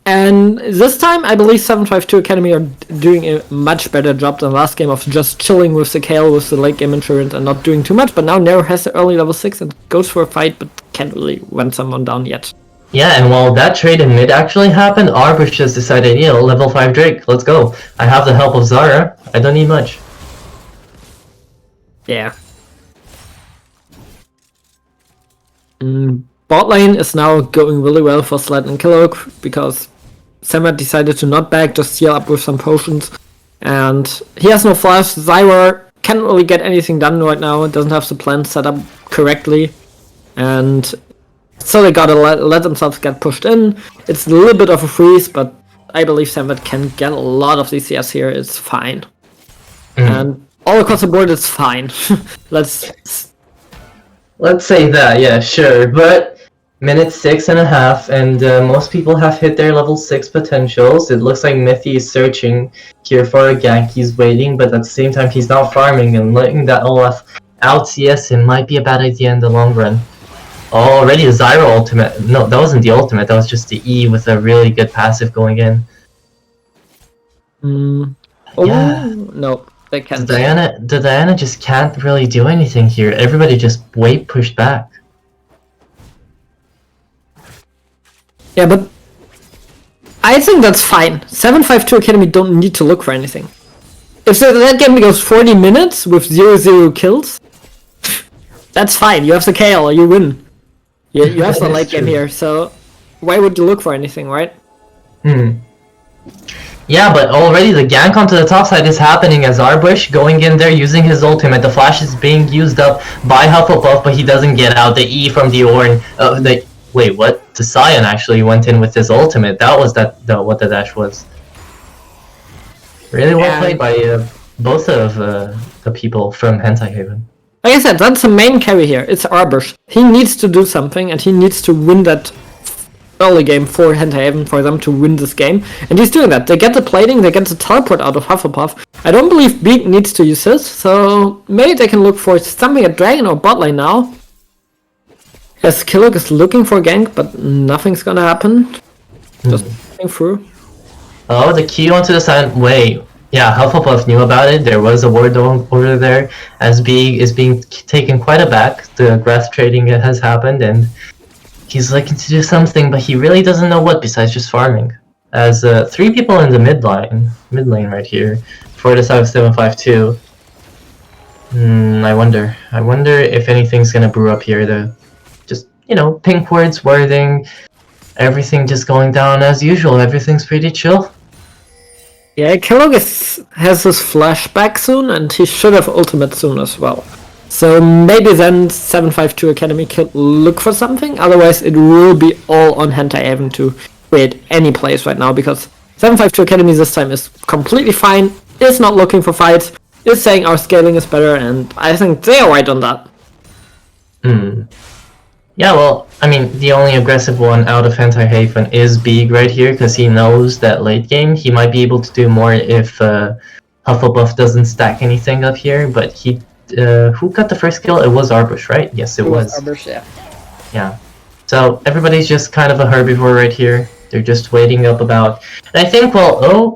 And this time, I believe 752 Academy are doing a much better job than last game of just chilling with the Kale, with the late game insurance and not doing too much. But now Nero has the early level 6 and goes for a fight, but can't really run someone down yet. Yeah, and while that trade in mid actually happened, Arbush just decided, level 5 Drake, let's go. I have the help of Zara, I don't need much. Yeah. Bot lane is now going really well for Sled and Killock because Samet decided to not back, just heal up with some potions. And he has no flash. Zyra can't really get anything done right now, doesn't have the plan set up correctly. And so they gotta let themselves get pushed in. It's a little bit of a freeze, but I believe Samet can get a lot of DCS here, it's fine. And all across the board, it's fine. Let's say that, yeah, sure. But minute 6.5, and most people have hit their level 6 potentials. It looks like Mithy is searching here for a gank. He's waiting, but at the same time, he's not farming, and letting that Olaf out CS him might be a bad idea in the long run. Already a Zyra ultimate. No, that wasn't the ultimate. That was just the E with a really good passive going in. Yeah. No. They can't. The Diana just can't really do anything here. Everybody just pushed back. Yeah, but I think that's fine. 752 Academy don't need to look for anything. If that game goes 40 minutes with 0-0 kills, that's fine. You have the KL, you win. You have the late game here, so why would you look for anything, right? Yeah, but already the gank onto the top side is happening as Arbush going in there using his ultimate. The flash is being used up by Hufflepuff, but he doesn't get out. The E from the Ornn, wait, what? The Sion actually went in with his ultimate. That was what the dash was. Really well played by both of the people from Hentai Haven. Like I said, that's the main carry here. It's Arbush. He needs to do something, and he needs to win that early game for Hentai Haven for them to win this game. And he's doing that. They get the plating, they get the teleport out of Hufflepuff. I don't believe Beak needs to use this, so maybe they can look for something at Dragon or bot lane now. Yes, Killock is looking for a gank, but nothing's gonna happen. Just going through. Oh, the Q onto the side. Wait. Yeah, Hufflepuff knew about it. There was a ward over there. As Beak is being taken quite aback. The breath trading has happened, and he's looking to do something, but he really doesn't know what besides just farming. As 3 people in the mid lane right here, for the side of 752. I wonder if anything's gonna brew up here. Just pink wards, warding, everything just going down as usual. Everything's pretty chill. Yeah, Kellogg has his flashback soon, and he should have ultimate soon as well. So maybe then 752 Academy could look for something, otherwise it will be all on Hentai Haven to create any plays right now, because 752 Academy this time is completely fine, is not looking for fights, is saying our scaling is better, and I think they are right on that. Yeah, well, I mean, the only aggressive one out of Hentai Haven is Beak right here, because he knows that late game he might be able to do more if Hufflepuff doesn't stack anything up here, but he... who got the first kill? It was Arbush, right? Yes, it was. Arbush, yeah. Yeah. So everybody's just kind of a herbivore right here. They're just waiting up about... And I think,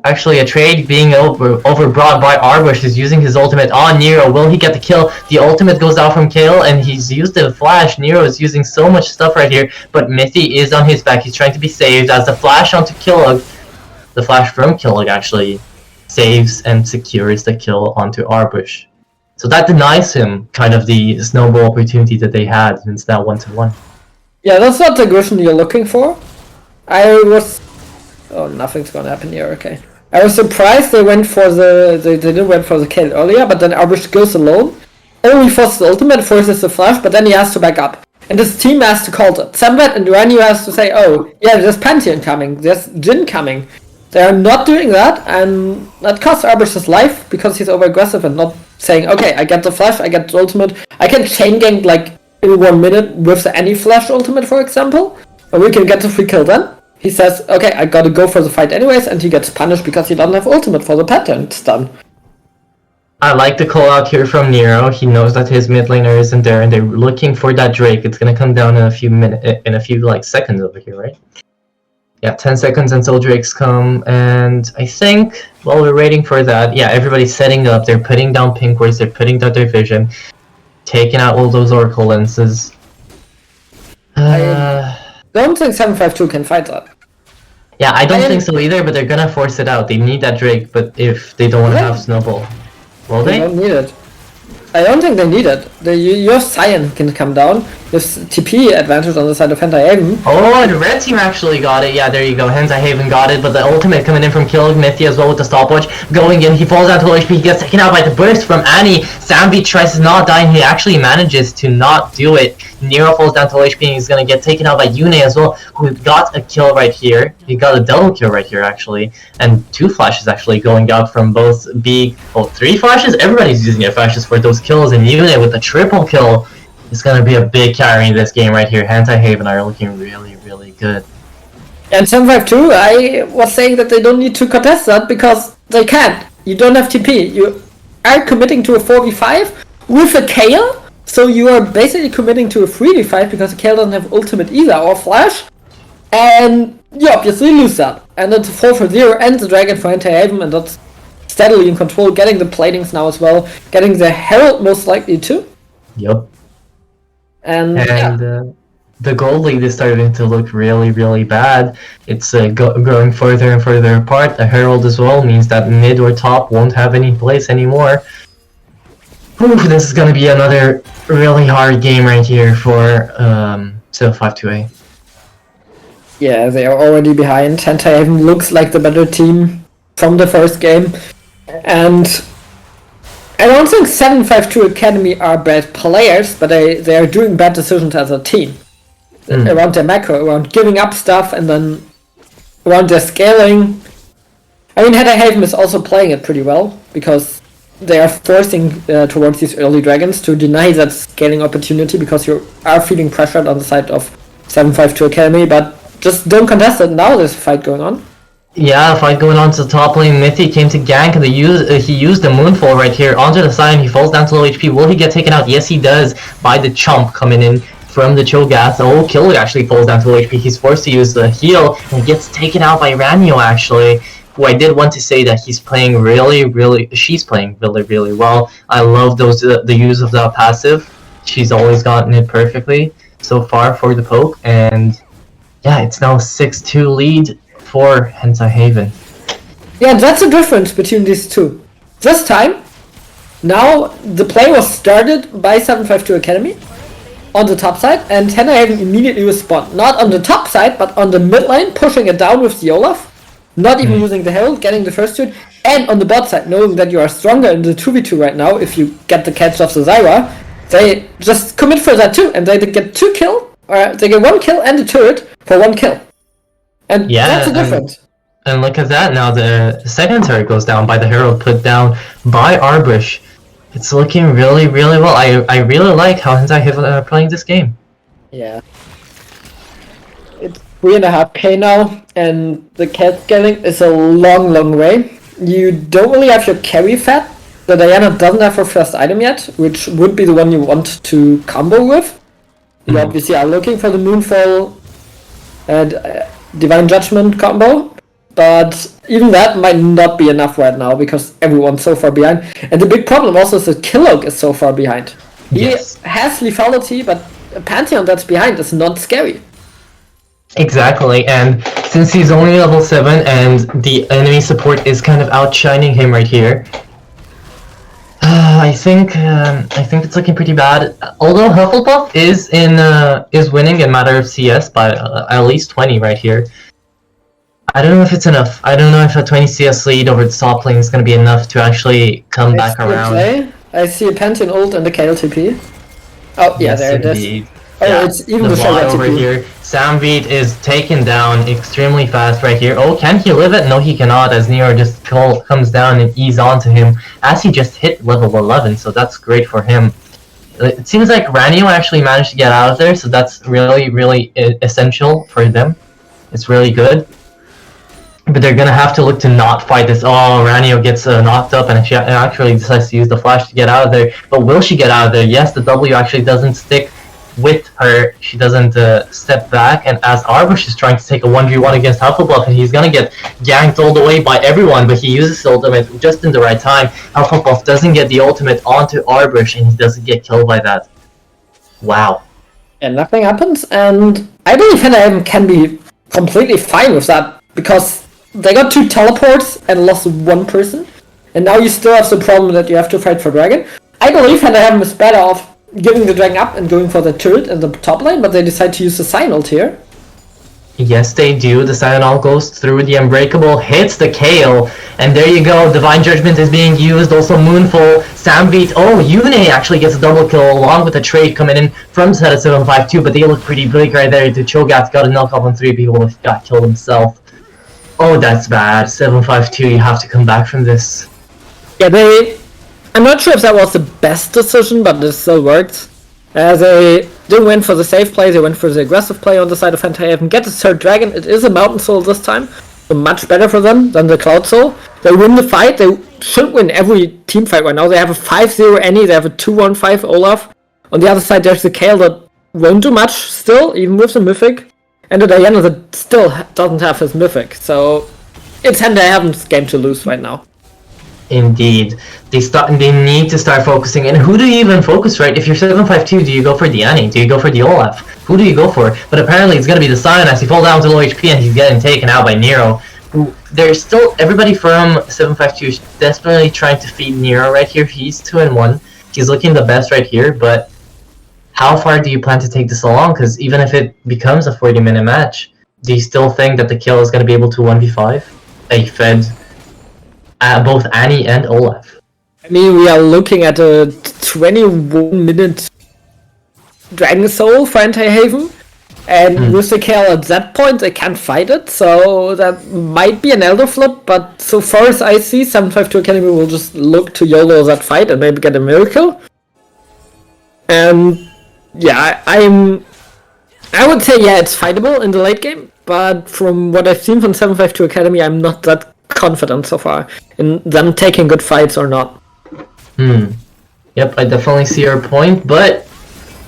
actually a trade being overbrought by Arbush is using his ultimate on Nero. Will he get the kill? The ultimate goes out from Kale, and he's used the flash. Nero is using so much stuff right here, but Mithy is on his back. He's trying to be saved as the flash onto Killock. The flash from Killock actually saves and secures the kill onto Arbush. So that denies him kind of the snowball opportunity that they had, and it's now 1-1. Yeah, that's not the aggression you're looking for. Oh, nothing's gonna happen here, okay. I was surprised they went for they didn't went for the kill earlier, but then Arbush goes alone. Only forces the ultimate, forces the flash, but then he has to back up. And his team has to call it. Sambat and Ranu has to say, oh, yeah, there's Pantheon coming, there's Jin coming. They are not doing that, and that costs Arbush his life, because he's over-aggressive and not saying, okay, I get the flash, I get the ultimate, I can chain gank like in 1 minute with any flash ultimate, for example, and we can get the free kill then. He says, okay, I gotta go for the fight anyways, and he gets punished because he doesn't have ultimate for the pattern. It's done. I like the call out here from Nero. He knows that his mid laner isn't there, and they're looking for that Drake. It's gonna come down in a few seconds over here, right? Yeah, 10 seconds until Drakes come, and I think while we're waiting for that, yeah, everybody's setting up. They're putting down pink wards. They're putting down their vision, taking out all those Oracle lenses. I don't think 752 can fight that. Yeah, I don't think so either, but they're gonna force it out. They need that Drake, but if they don't want to have Snowball. Will They they? don't need it. I don't think they need it. Your Cyan can come down. There's TP advantage on the side of Hentai Haven. Oh, the red team actually got it. Yeah, there you go. Hentai Haven got it, but the ultimate coming in from Kill Mithy as well with the stopwatch. Going in, he falls down to low HP. He gets taken out by the burst from Annie. Sambi tries to not die, and he actually manages to not do it. Nero falls down to low HP, and he's gonna get taken out by Yune as well, who got a kill right here. He got a double kill right here, actually. And 2 flashes actually going out from both B. Oh, 3 flashes? Everybody's using their flashes for those kills, and Yune with a triple kill. It's gonna be a big carry in this game right here. Hentai Haven are looking really, really good. And 752, I was saying that they don't need to contest that because they can't. You don't have TP. You are committing to a 4v5 with a Kayle, so you are basically committing to a 3v5 because the Kayle doesn't have ultimate either or flash, and you obviously lose that. And it's a 4-0 and the Dragon for Hentai Haven, and that's steadily in control, getting the platings now as well, getting the Herald most likely too. Yep. And the gold lead is starting to look really, really bad. It's growing further and further apart. The Herald as well means that mid or top won't have any place anymore. Ooh, this is going to be another really hard game right here for 5-2A. Yeah, they are already behind. Hentai Haven looks like the better team from the first game. And I don't think 752 Academy are bad players, but they are doing bad decisions as a team. Around their macro, around giving up stuff, and then around their scaling. I mean, Hentai Haven is also playing it pretty well, because they are forcing towards these early dragons to deny that scaling opportunity, because you are feeling pressured on the side of 752 Academy, but just don't contest it. Now there's a fight going on. Yeah, fight going on to the top lane. Mithy came to gank, and he used the Moonfall right here onto the side, and he falls down to low HP. Will he get taken out? Yes, he does, by the chump coming in from the Cho'Gath. Oh, Killer actually falls down to low HP. He's forced to use the heal, and he gets taken out by Ranio, actually, who I did want to say that she's playing really, really well. I love the use of that passive. She's always gotten it perfectly so far for the poke, and yeah, it's now a 6-2 lead for Hentai Haven. Yeah, that's the difference between these two. This time, now the play was started by 752 Academy on the top side, and Hentai Haven immediately respond. Not on the top side, but on the mid lane, pushing it down with the Olaf. Not even using the Herald, getting the first hit, and on the bot side, knowing that you are stronger in the 2v2 right now, if you get the catch of the Zyra, they just commit for that too, and they get 2 kills, or they get 1 kill and a turret for 1 kill. And yeah, that's the difference. And look at that now, the second turret goes down by the Herald, put down by Arbush. It's looking really, really well. I really like how Hentai Haven are playing this game. Yeah. It's 3.5k now, and the cat scaling is a long, long way. You don't really have your carry fat. The Diana doesn't have her first item yet, which would be the one you want to combo with. You obviously are looking for the Moonfall and Divine Judgment combo, but even that might not be enough right now because everyone's so far behind. And the big problem also is that Killock is so far behind. Yes. He has lethality, but a Pantheon that's behind is not scary. Exactly, and since he's only level 7 and the enemy support is kind of outshining him right here, I think it's looking pretty bad. Although Hufflepuff is winning in matter of CS by at least 20 right here. I don't know if it's enough. I don't know if a 20 CS lead over the top lane is going to be enough to actually come back around. I see a Pantheon ult and the KL TP. Oh yeah, yes, there it is. Oh, yeah, it's even the shot over here. Sambeat is taken down extremely fast right here. Oh, can he live it? No, he cannot, as Nero just comes down and ease onto him as he just hit level 11, so that's great for him. It seems like Ranio actually managed to get out of there, so that's really, really essential for them. It's really good. But they're gonna have to look to not fight this. Oh, Ranio gets knocked up, and she actually decides to use the flash to get out of there. But will she get out of there? Yes, the W actually doesn't stick with her. She doesn't step back. And as Arbush is trying to take a 1v1 against Hufflepuff, and he's gonna get ganked all the way by everyone, but he uses his ultimate just in the right time. Hufflepuff doesn't get the ultimate onto Arbush, and he doesn't get killed by that. Wow. And nothing happens, and I believe Hentai can be completely fine with that, because they got 2 teleports and lost 1 person, and now you still have the problem that you have to fight for Dragon. I believe Hentai is better off giving the Dragon up and going for the turret in the top lane, but they decide to use the Sign ult here. Yes, they do. The Sign ult goes through the Unbreakable, hits the Kale, and there you go. Divine Judgment is being used. Also Moonfall, Sambeat. Oh, Yune actually gets a double kill along with a trade coming in from set of 752, but they look pretty big right there. The Cho'Gath got a knock off on 3 people. He got killed himself. Oh, that's bad. 752, you have to come back from this. Yeah, I'm not sure if that was the best decision, but it still worked. They didn't went for the safe play, they went for the aggressive play on the side of Hentai. Get the third dragon. It is a Mountain Soul this time, so much better for them than the Cloud Soul. They win the fight. They should win every team fight right now. They have a 5-0 Annie, they have a 2-1-5 Olaf. On the other side, there's the Kale that won't do much still, even with the Mythic. And the Diana that still doesn't have his Mythic. So it's Hentai game to lose right now. Indeed. They need to start focusing. And who do you even focus, right? If you're 752, do you go for the Annie? Do you go for the Olaf? Who do you go for? But apparently it's going to be the Sion as he falls down to low HP and he's getting taken out by Nero. There's still everybody from 752 is desperately trying to feed Nero right here. He's 2-1. He's looking the best right here, but how far do you plan to take this along? Because even if it becomes a 40-minute match, do you still think that the kill is going to be able to 1v5? They fed both Annie and Olaf. I mean, we are looking at a 21-minute Dragon Soul for Anti-Haven, and with the Kale at that point, they can't fight it, so that might be an Elder Flip, but so far as I see, 752 Academy will just look to YOLO that fight and maybe get a miracle. And yeah, I would say, yeah, it's fightable in the late game, but from what I've seen from 752 Academy, I'm not that confident so far in them taking good fights or not. Yep, I definitely see your point, but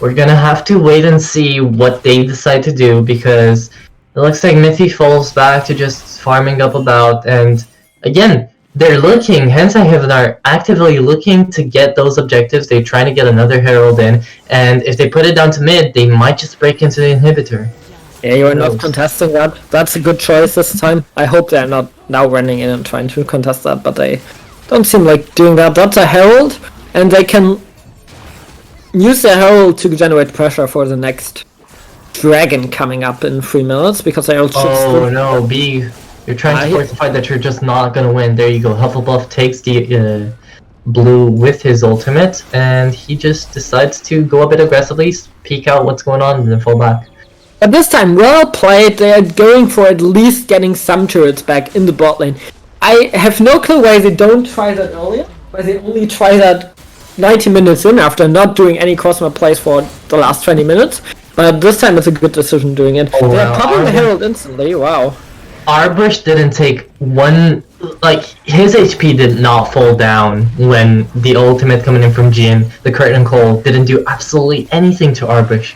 we're gonna have to wait and see what they decide to do, because it looks like Mithy falls back to just farming up about, and again, they're looking, Hentai Heaven are actively looking to get those objectives. They're trying to get another Herald in, and if they put it down to mid, they might just break into the inhibitor. Yeah, you're not contesting that. That's a good choice this time. I hope they're not now running in and trying to contest that, but they don't seem like doing that. That's a Herald, and they can use the Herald to generate pressure for the next Dragon coming up in 3 minutes, because they also... Oh no, B, you're trying to force a fight that you're just not gonna win. There you go. Hufflepuff takes the blue with his ultimate, and he just decides to go a bit aggressively, peek out what's going on, and then fall back. But this time, well played. They are going for at least getting some turrets back in the bot lane. I have no clue why they don't try that earlier, why they only try that 90 minutes in after not doing any Cosmo plays for the last 20 minutes. But this time it's a good decision doing it. Oh, they're popping the Herald instantly, wow. Arbush didn't take one, like, his HP did not fall down when the ultimate coming in from Jin, the Curtain Call, didn't do absolutely anything to Arbush.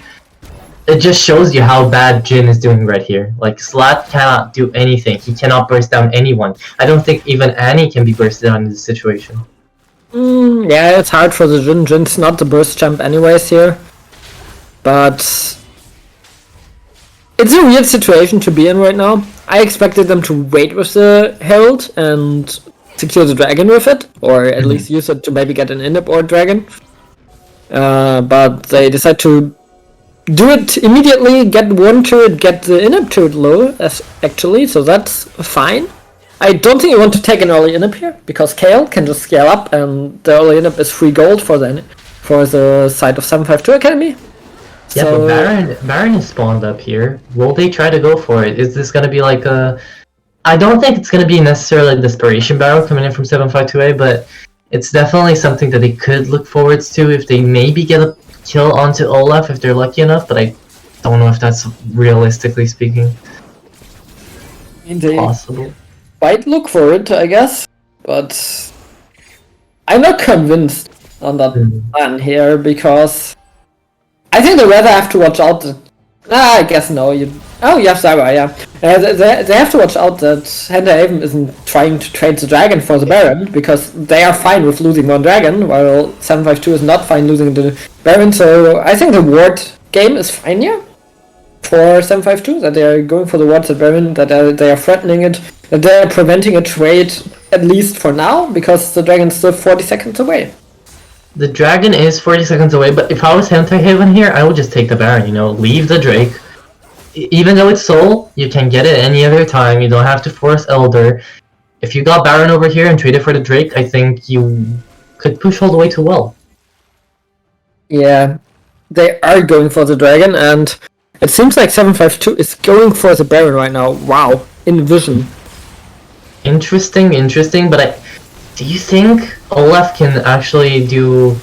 It just shows you how bad Jin is doing right here. Like, Slat cannot do anything. He cannot burst down anyone. I don't think even Annie can be bursted down in this situation. Yeah, it's hard for the Jin. Jin's not the burst champ anyways here. But it's a weird situation to be in right now. I expected them to wait with the Herald and secure the dragon with it, or at least use it to maybe get an inhib or dragon. But they decide to do it immediately, get one turret, get the inhib turret low, actually, so that's fine. I don't think you want to take an early inhib here, because Kale can just scale up, and the early inhib is free gold for the side of 752 Academy. Yeah, so, but Baron is spawned up here. Will they try to go for it? Is this gonna be like a... I don't think it's gonna be necessarily a Desperation Barrel coming in from 752A, but it's definitely something that they could look forwards to if they maybe get a kill onto Olaf if they're lucky enough, but I don't know if that's realistically speaking indeed possible. might look for it, I guess, but I'm not convinced on that plan here because I think they rather have to watch out. I guess no. You have Zyra, yeah. They have to watch out that Hentai isn't trying to trade the dragon for the Baron because they are fine with losing one dragon, while 752 is not fine losing the Baron. So I think the ward game is fine here for 752, that they are going for the wards at Baron, that they are threatening it, that they are preventing a trade at least for now because the dragon's still 40 seconds away. The dragon is 40 seconds away, but if I was Hentai Haven here, I would just take the Baron, leave the Drake. Even though it's Soul, you can get it any other time, you don't have to force Elder. If you got Baron over here and traded for the Drake, I think you could push all the way to well. Yeah, they are going for the dragon, and it seems like 752 is going for the Baron right now. Wow, in vision. Interesting, but do you think Olaf can actually do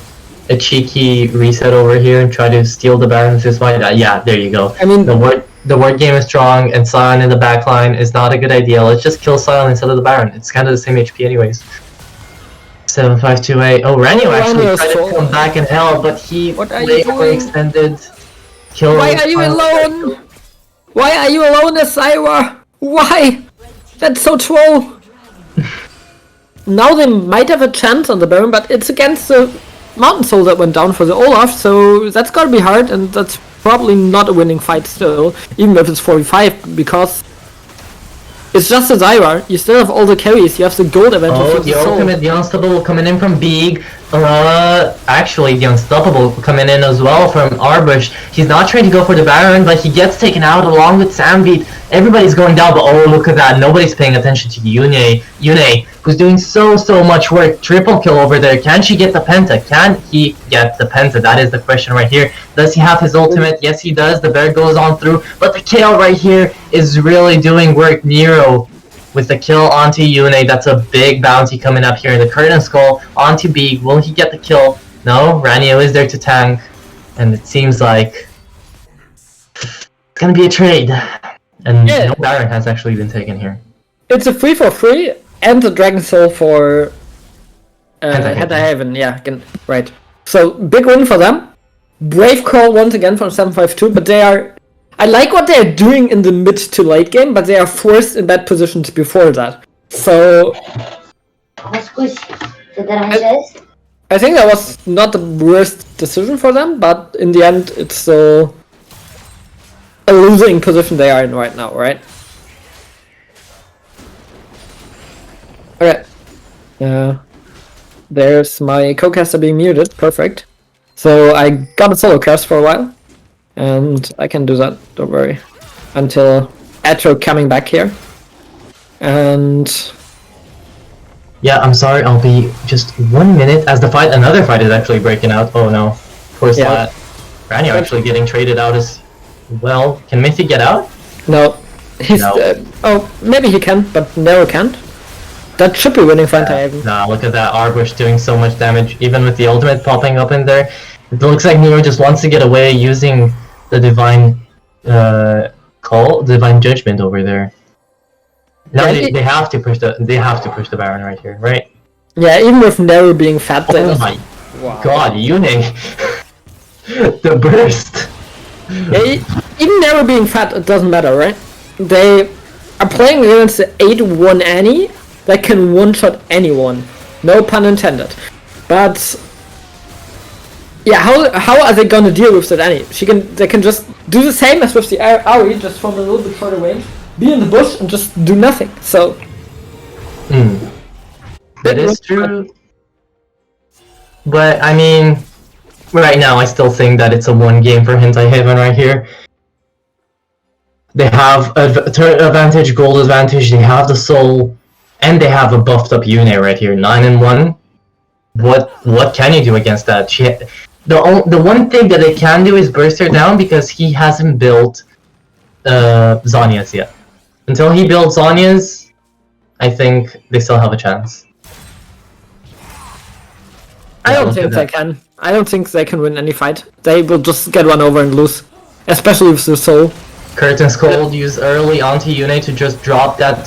a cheeky reset over here and try to steal the Baron's his mind? Yeah, there you go. I mean, the word game is strong, and Sion in the backline is not a good idea. Let's just kill Sion instead of the Baron. It's kind of the same HP anyways. 7528. Oh, Ranyo actually tried to come back and help, but he way overextended. Why are you alone? Why are you alone, Zyra? Why? That's so troll. Now they might have a chance on the Baron, but it's against the Mountain Soul that went down for the Olaf, so that's gotta be hard, and that's probably not a winning fight still, even if it's 45, because it's just a Zyra. You still have all the carries, you have the gold advantage. Oh, the ultimate, the Unstoppable coming in from Big. Actually, the Unstoppable coming in as well from Arbush. He's not trying to go for the Baron, but he gets taken out along with Sambeat. Everybody's going down, but oh, look at that. Nobody's paying attention to Yune, who's doing so much work. Triple kill over there. Can she get the Penta? Can he get the Penta? That is the question right here. Does he have his ultimate? Yes, he does. The bear goes on through, but the kill right here is really doing work. Nero with the kill onto Yune. That's a big bounty coming up here in the Curtain Skull onto Big. Will he get the kill? No, Ranio is there to tank, and it seems like it's gonna be a trade. And no Baron has actually been taken here. It's a 3-for-3 and the Dragon Soul for Hentai Haven. Yeah, right. So big win for them. Brave call once again from 752, but they are. I like what they are doing in the mid to late game, but they are forced in bad positions before that. So I think that was not the worst decision for them, but in the end, it's still a losing position they are in right now, right? Okay. There's my co-caster being muted. Perfect. So I got a solo cast for a while, and I can do that, don't worry, until Atro coming back here. And yeah, I'm sorry, I'll be just 1 minute as another fight is actually breaking out. Oh no, poor Slat. Ranio actually getting traded out as well. Can Mythic get out? No. He's oh, maybe he can, but Nero can't. That should be winning for Hentai Haven. Nah, look at that Arbush doing so much damage, even with the ultimate popping up in there. It looks like Nero just wants to get away using the Divine Divine Judgment over there. No, they have to push the Baron right here, right? Yeah, even with Nero being fat. Oh my god, Yune! The burst! Yeah, even Nero being fat, it doesn't matter, right? They are playing against the 8-1 Annie that can one-shot anyone. No pun intended. But yeah, how are they gonna deal with that Annie? They can just do the same as with the Aoi, just from a little bit further range, be in the bush and just do nothing. So that is true. But I mean, right now I still think that it's a one game for Hentai Haven right here. They have turret advantage, gold advantage, they have the soul, and they have a buffed up Yune right here, 9-1. What can you do against that? The one thing that they can do is burst her down because he hasn't built Zhonya's yet. Until he builds Zhonya's, I think they still have a chance. I don't think they can. I don't think they can win any fight. They will just get run over and lose. Especially with the soul. Curtain's Cold used early onto Yune to just drop that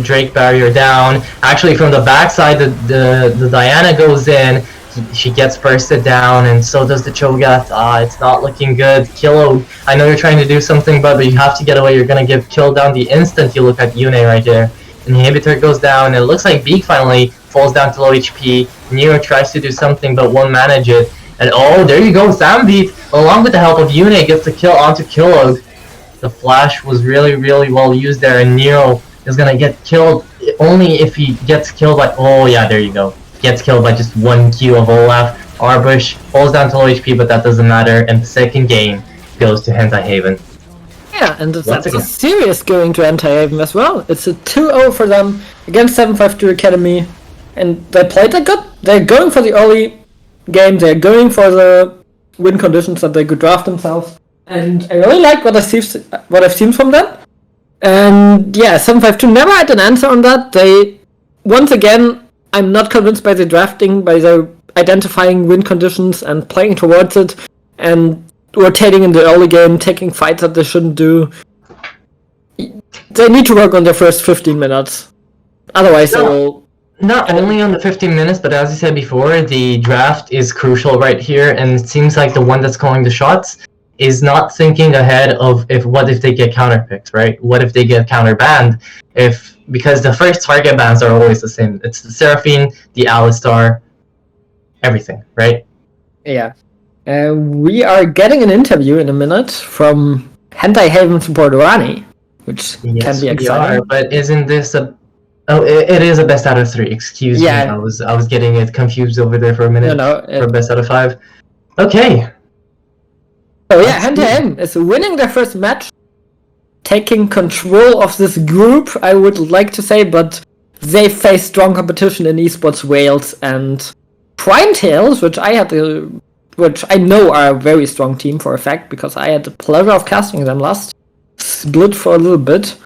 Drake barrier down. Actually, from the backside, the Diana goes in. She gets bursted down, and so does the Cho'Gath. It's not looking good. Kilo, I know you're trying to do something, but you have to get away. You're gonna get killed down the instant you look at Yune right here. Inhibitor goes down, and it looks like Beak finally falls down to low HP. Nero tries to do something, but won't manage it. And oh, there you go, Sambeat, along with the help of Yune, gets the kill onto Kilog. The flash was really, really well used there, and Nero is gonna get killed only if he gets killed by. Oh yeah, there you go. Gets killed by just 1 Q of Olaf. Arbush falls down to low HP, but that doesn't matter. And the second game goes to Hentai Haven. Yeah, and that's a serious going to Hentai Haven as well. It's a 2-0 for them against 752 Academy, and they played it good. They're going for the early game. They're going for the win conditions that they could draft themselves. And I really like what I've seen from them. And yeah, 752 never had an answer on that. They, once again, I'm not convinced by the drafting, by the identifying win conditions and playing towards it, and rotating in the early game, taking fights that they shouldn't do. They need to work on their first 15 minutes. Otherwise, they will... Not only on the 15 minutes, but as you said before, the draft is crucial right here, and it seems like the one that's calling the shots is not thinking ahead of what if they get counter picks, right? What if they get counter banned? Because the first target bans are always the same. It's the Seraphine, the Alistar, everything, right? Yeah. We are getting an interview in a minute from Hentai Haven support Rani, which can be exciting. Are, but isn't this a... Oh, it is a best out of 3. Excuse me, I was getting it confused over there for a minute. For best out of 5. Okay. So yeah, Hentai Haven is winning their first match, taking control of this group, I would like to say, but they face strong competition in Esports Wales and Prime Tales, which I know are a very strong team for a fact, because I had the pleasure of casting them last split for a little bit.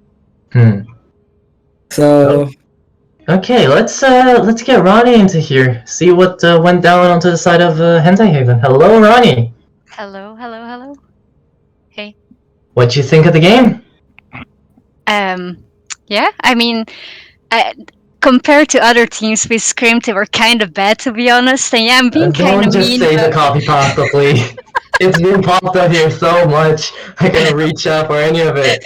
So okay, let's get Ronnie into here. See what went down onto the side of Hentai Haven. Hello, Ronnie. Hello. Hey. What'd you think of the game? Yeah, I mean, compared to other teams, we screamed they were kind of bad, to be honest. And yeah, I'm being kind of mean. Don't just say the copy pasta, please. It's been popped up here so much. I can't reach out for any of it.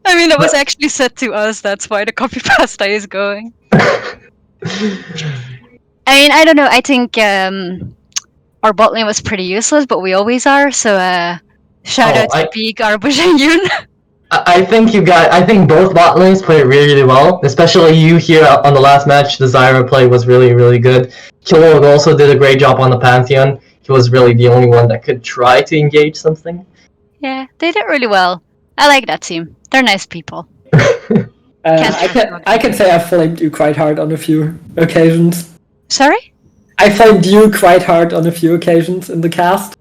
I mean, it was actually said to us. That's why the copy pasta is going. I mean, I don't know. I think our bot lane was pretty useless, but we always are. So shout out to Beak, Arbush, and Yoon. I think both bot lanes played really, really well. Especially you here on the last match. The Zyra play was really, really good. Kilo also did a great job on the Pantheon. He was really the only one that could try to engage something. Yeah, they did really well. I like that team. They're nice people. I can say I flamed you quite hard on a few occasions. Sorry? I flamed you quite hard on a few occasions in the cast.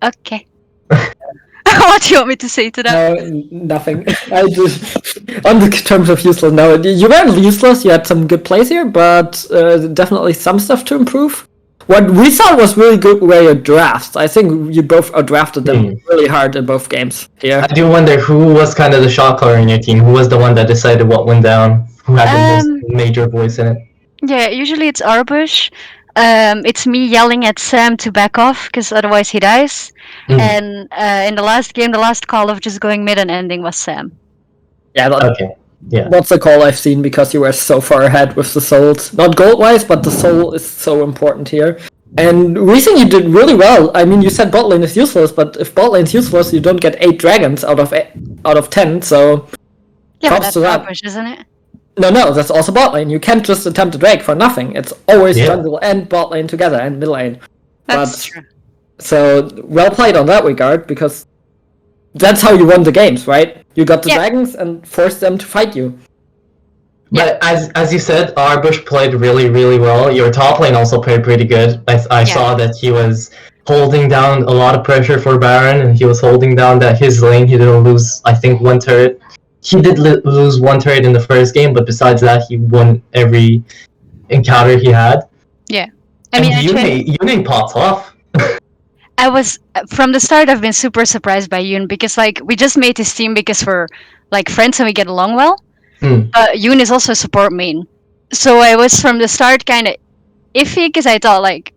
Okay. What do you want me to say to that? No, nothing. I just, on the terms of useless, no, you weren't useless, you had some good plays here, but definitely some stuff to improve. What we saw was really good were your drafts. I think you both outdrafted them really hard in both games here. I do wonder who was kind of the shot caller in your team. Who was the one that decided what went down? Who had the most major voice in it? Yeah, usually it's Arbush. It's me yelling at Sam to back off, because otherwise he dies. And in the last game, the last call of just going mid and ending was Sam. Yeah, yeah. That's a call I've seen, because you were so far ahead with the souls. Not gold-wise, but the soul is so important here. And we think you did really well. I mean, you said bot lane is useless, but if bot lane's useless, you don't get 8 dragons out of 10, so... Yeah, but that's Arbush, isn't it? No, that's also bot lane. You can't just attempt a drag for nothing. It's always jungle and bot lane together, and mid lane. That's true. So, well played on that regard, because that's how you won the games, right? You got the dragons and forced them to fight you. But as you said, Arbush played really, really well. Your top lane also played pretty good. I saw that he was holding down a lot of pressure for Baron, and he was holding down that his lane. He didn't lose, I think, 1 turret. He did lose 1 turret in the first game, but besides that, he won every encounter he had. Yeah. I mean, Yune popped off. I was from the start. I've been super surprised by Yoon because like we just made this team because we're like friends and we get along well. Yoon is also a support main, so I was from the start kind of iffy because I thought like,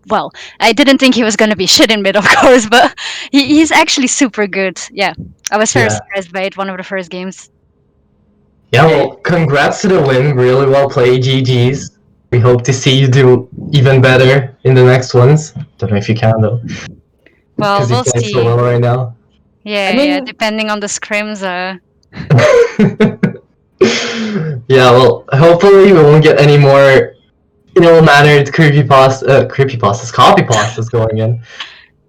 well, I didn't think he was gonna be shit in mid, of course, but he's actually super good. Yeah, I was very surprised by it. One of the first games. Yeah, well, congrats to the win. Really well played, GG's. We hope to see you do even better in the next ones. Don't know if you can though. Well, Because we'll you're playing see. so well right now. Yeah, I mean- yeah. Depending on the scrims. Yeah, well, hopefully we won't get any more ill-mannered creepypastas, copypastas going in.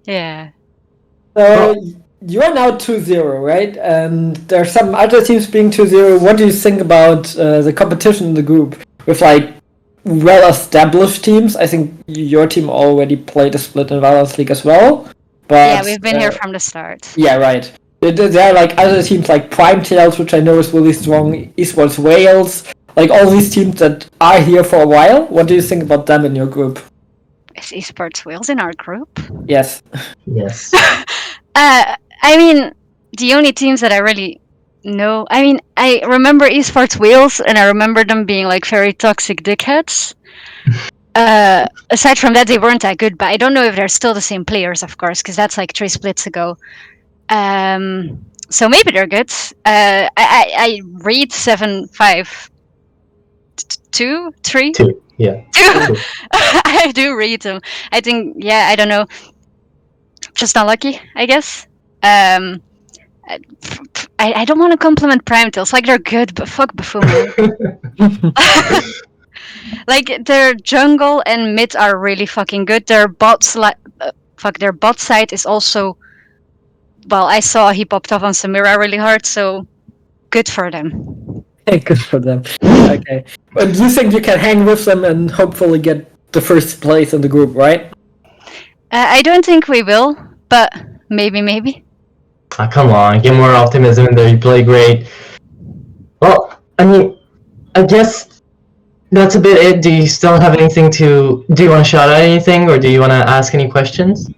Yeah. So you are now 2-0, right? And there are some other teams being 2-0. What do you think about the competition in the group with like well-established teams? I think your team already played a split in Valorant League as well. But Yeah, we've been here from the start. Yeah, right. There are like other teams like Prime Tails, which I know is really strong, Esports Wales, like all these teams that are here for a while. What do you think about them in your group? Is Esports Wales in our group? Yes. Yes. I mean, the only teams that I really know. I mean, I remember Esports Wales, and I remember them being like very toxic dickheads. Aside from that, they weren't that good. But I don't know if they're still the same players, of course, because that's like 3 splits ago. So maybe they're good. I read 7-5. 2, 3? 2, yeah. 2. I do read them. I think, yeah, I don't know. Just unlucky, I guess. I don't want to compliment Prime Tails. Like, they're good, but fuck Buffoon, man. Like, their jungle and mid are really fucking good. Their bot side is also... Well, I saw he popped off on Samira really hard, so good for them. Good for them. Okay. But you think you can hang with them and hopefully get the first place in the group, right? I don't think we will, but maybe. Ah, come on, get more optimism in there. You play great. Well, I mean, I guess that's a bit it. Do you still have anything to... Do you want to shout out anything, or do you want to ask any questions?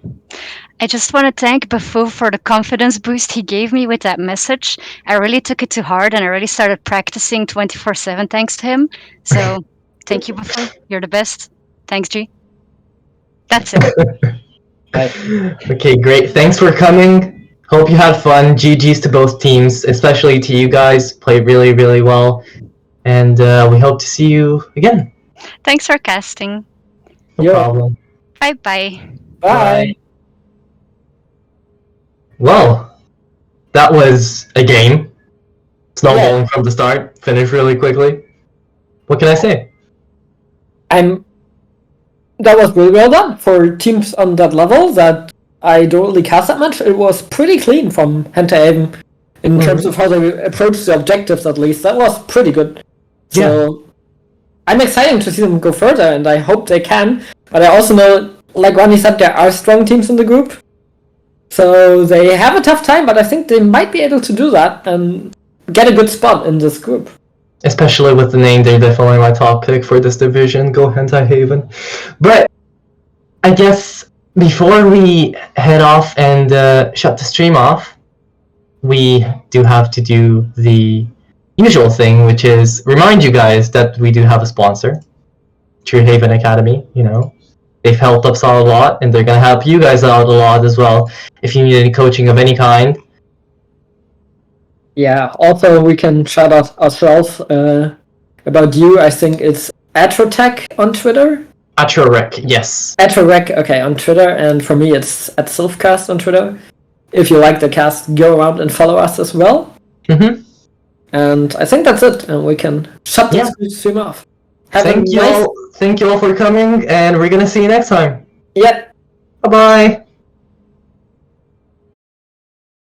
I just want to thank Bafou for the confidence boost he gave me with that message. I really took it to heart, and I really started practicing 24/7 thanks to him. So, thank you, Bafou. You're the best. Thanks, G. That's it. Okay, great. Thanks for coming. Hope you had fun. GG's to both teams, especially to you guys. Played really, really well. And we hope to see you again. Thanks for casting. No problem. Bye-bye. Bye. Well, that was a game. Snowballing from the start. Finished really quickly. What can I say? That was really well done for teams on that level that I don't really cast that much. It was pretty clean from Hentai in terms of how they approached the objectives, at least. That was pretty good. So I'm excited to see them go further, and I hope they can. But I also know, like Ronnie said, there are strong teams in the group. So they have a tough time, but I think they might be able to do that and get a good spot in this group. Especially with the name, they're definitely my top pick for this division. Go Hentai Haven. But I guess before we head off and shut the stream off, we do have to do the usual thing, which is remind you guys that we do have a sponsor, True Haven Academy. You know, they've helped us out a lot, and they're gonna help you guys out a lot as well. If you need any coaching of any kind. Yeah, also we can shout out ourselves about you. I think it's Atrotech on Twitter. Atrorec, yes. Atrorec, okay, on Twitter, and for me it's at Sylphcast on Twitter. If you like the cast, go around and follow us as well. Mm-hmm. And I think that's it, and we can shut this stream off. Thank you all for coming, and we're gonna see you next time. Yeah. Bye-bye.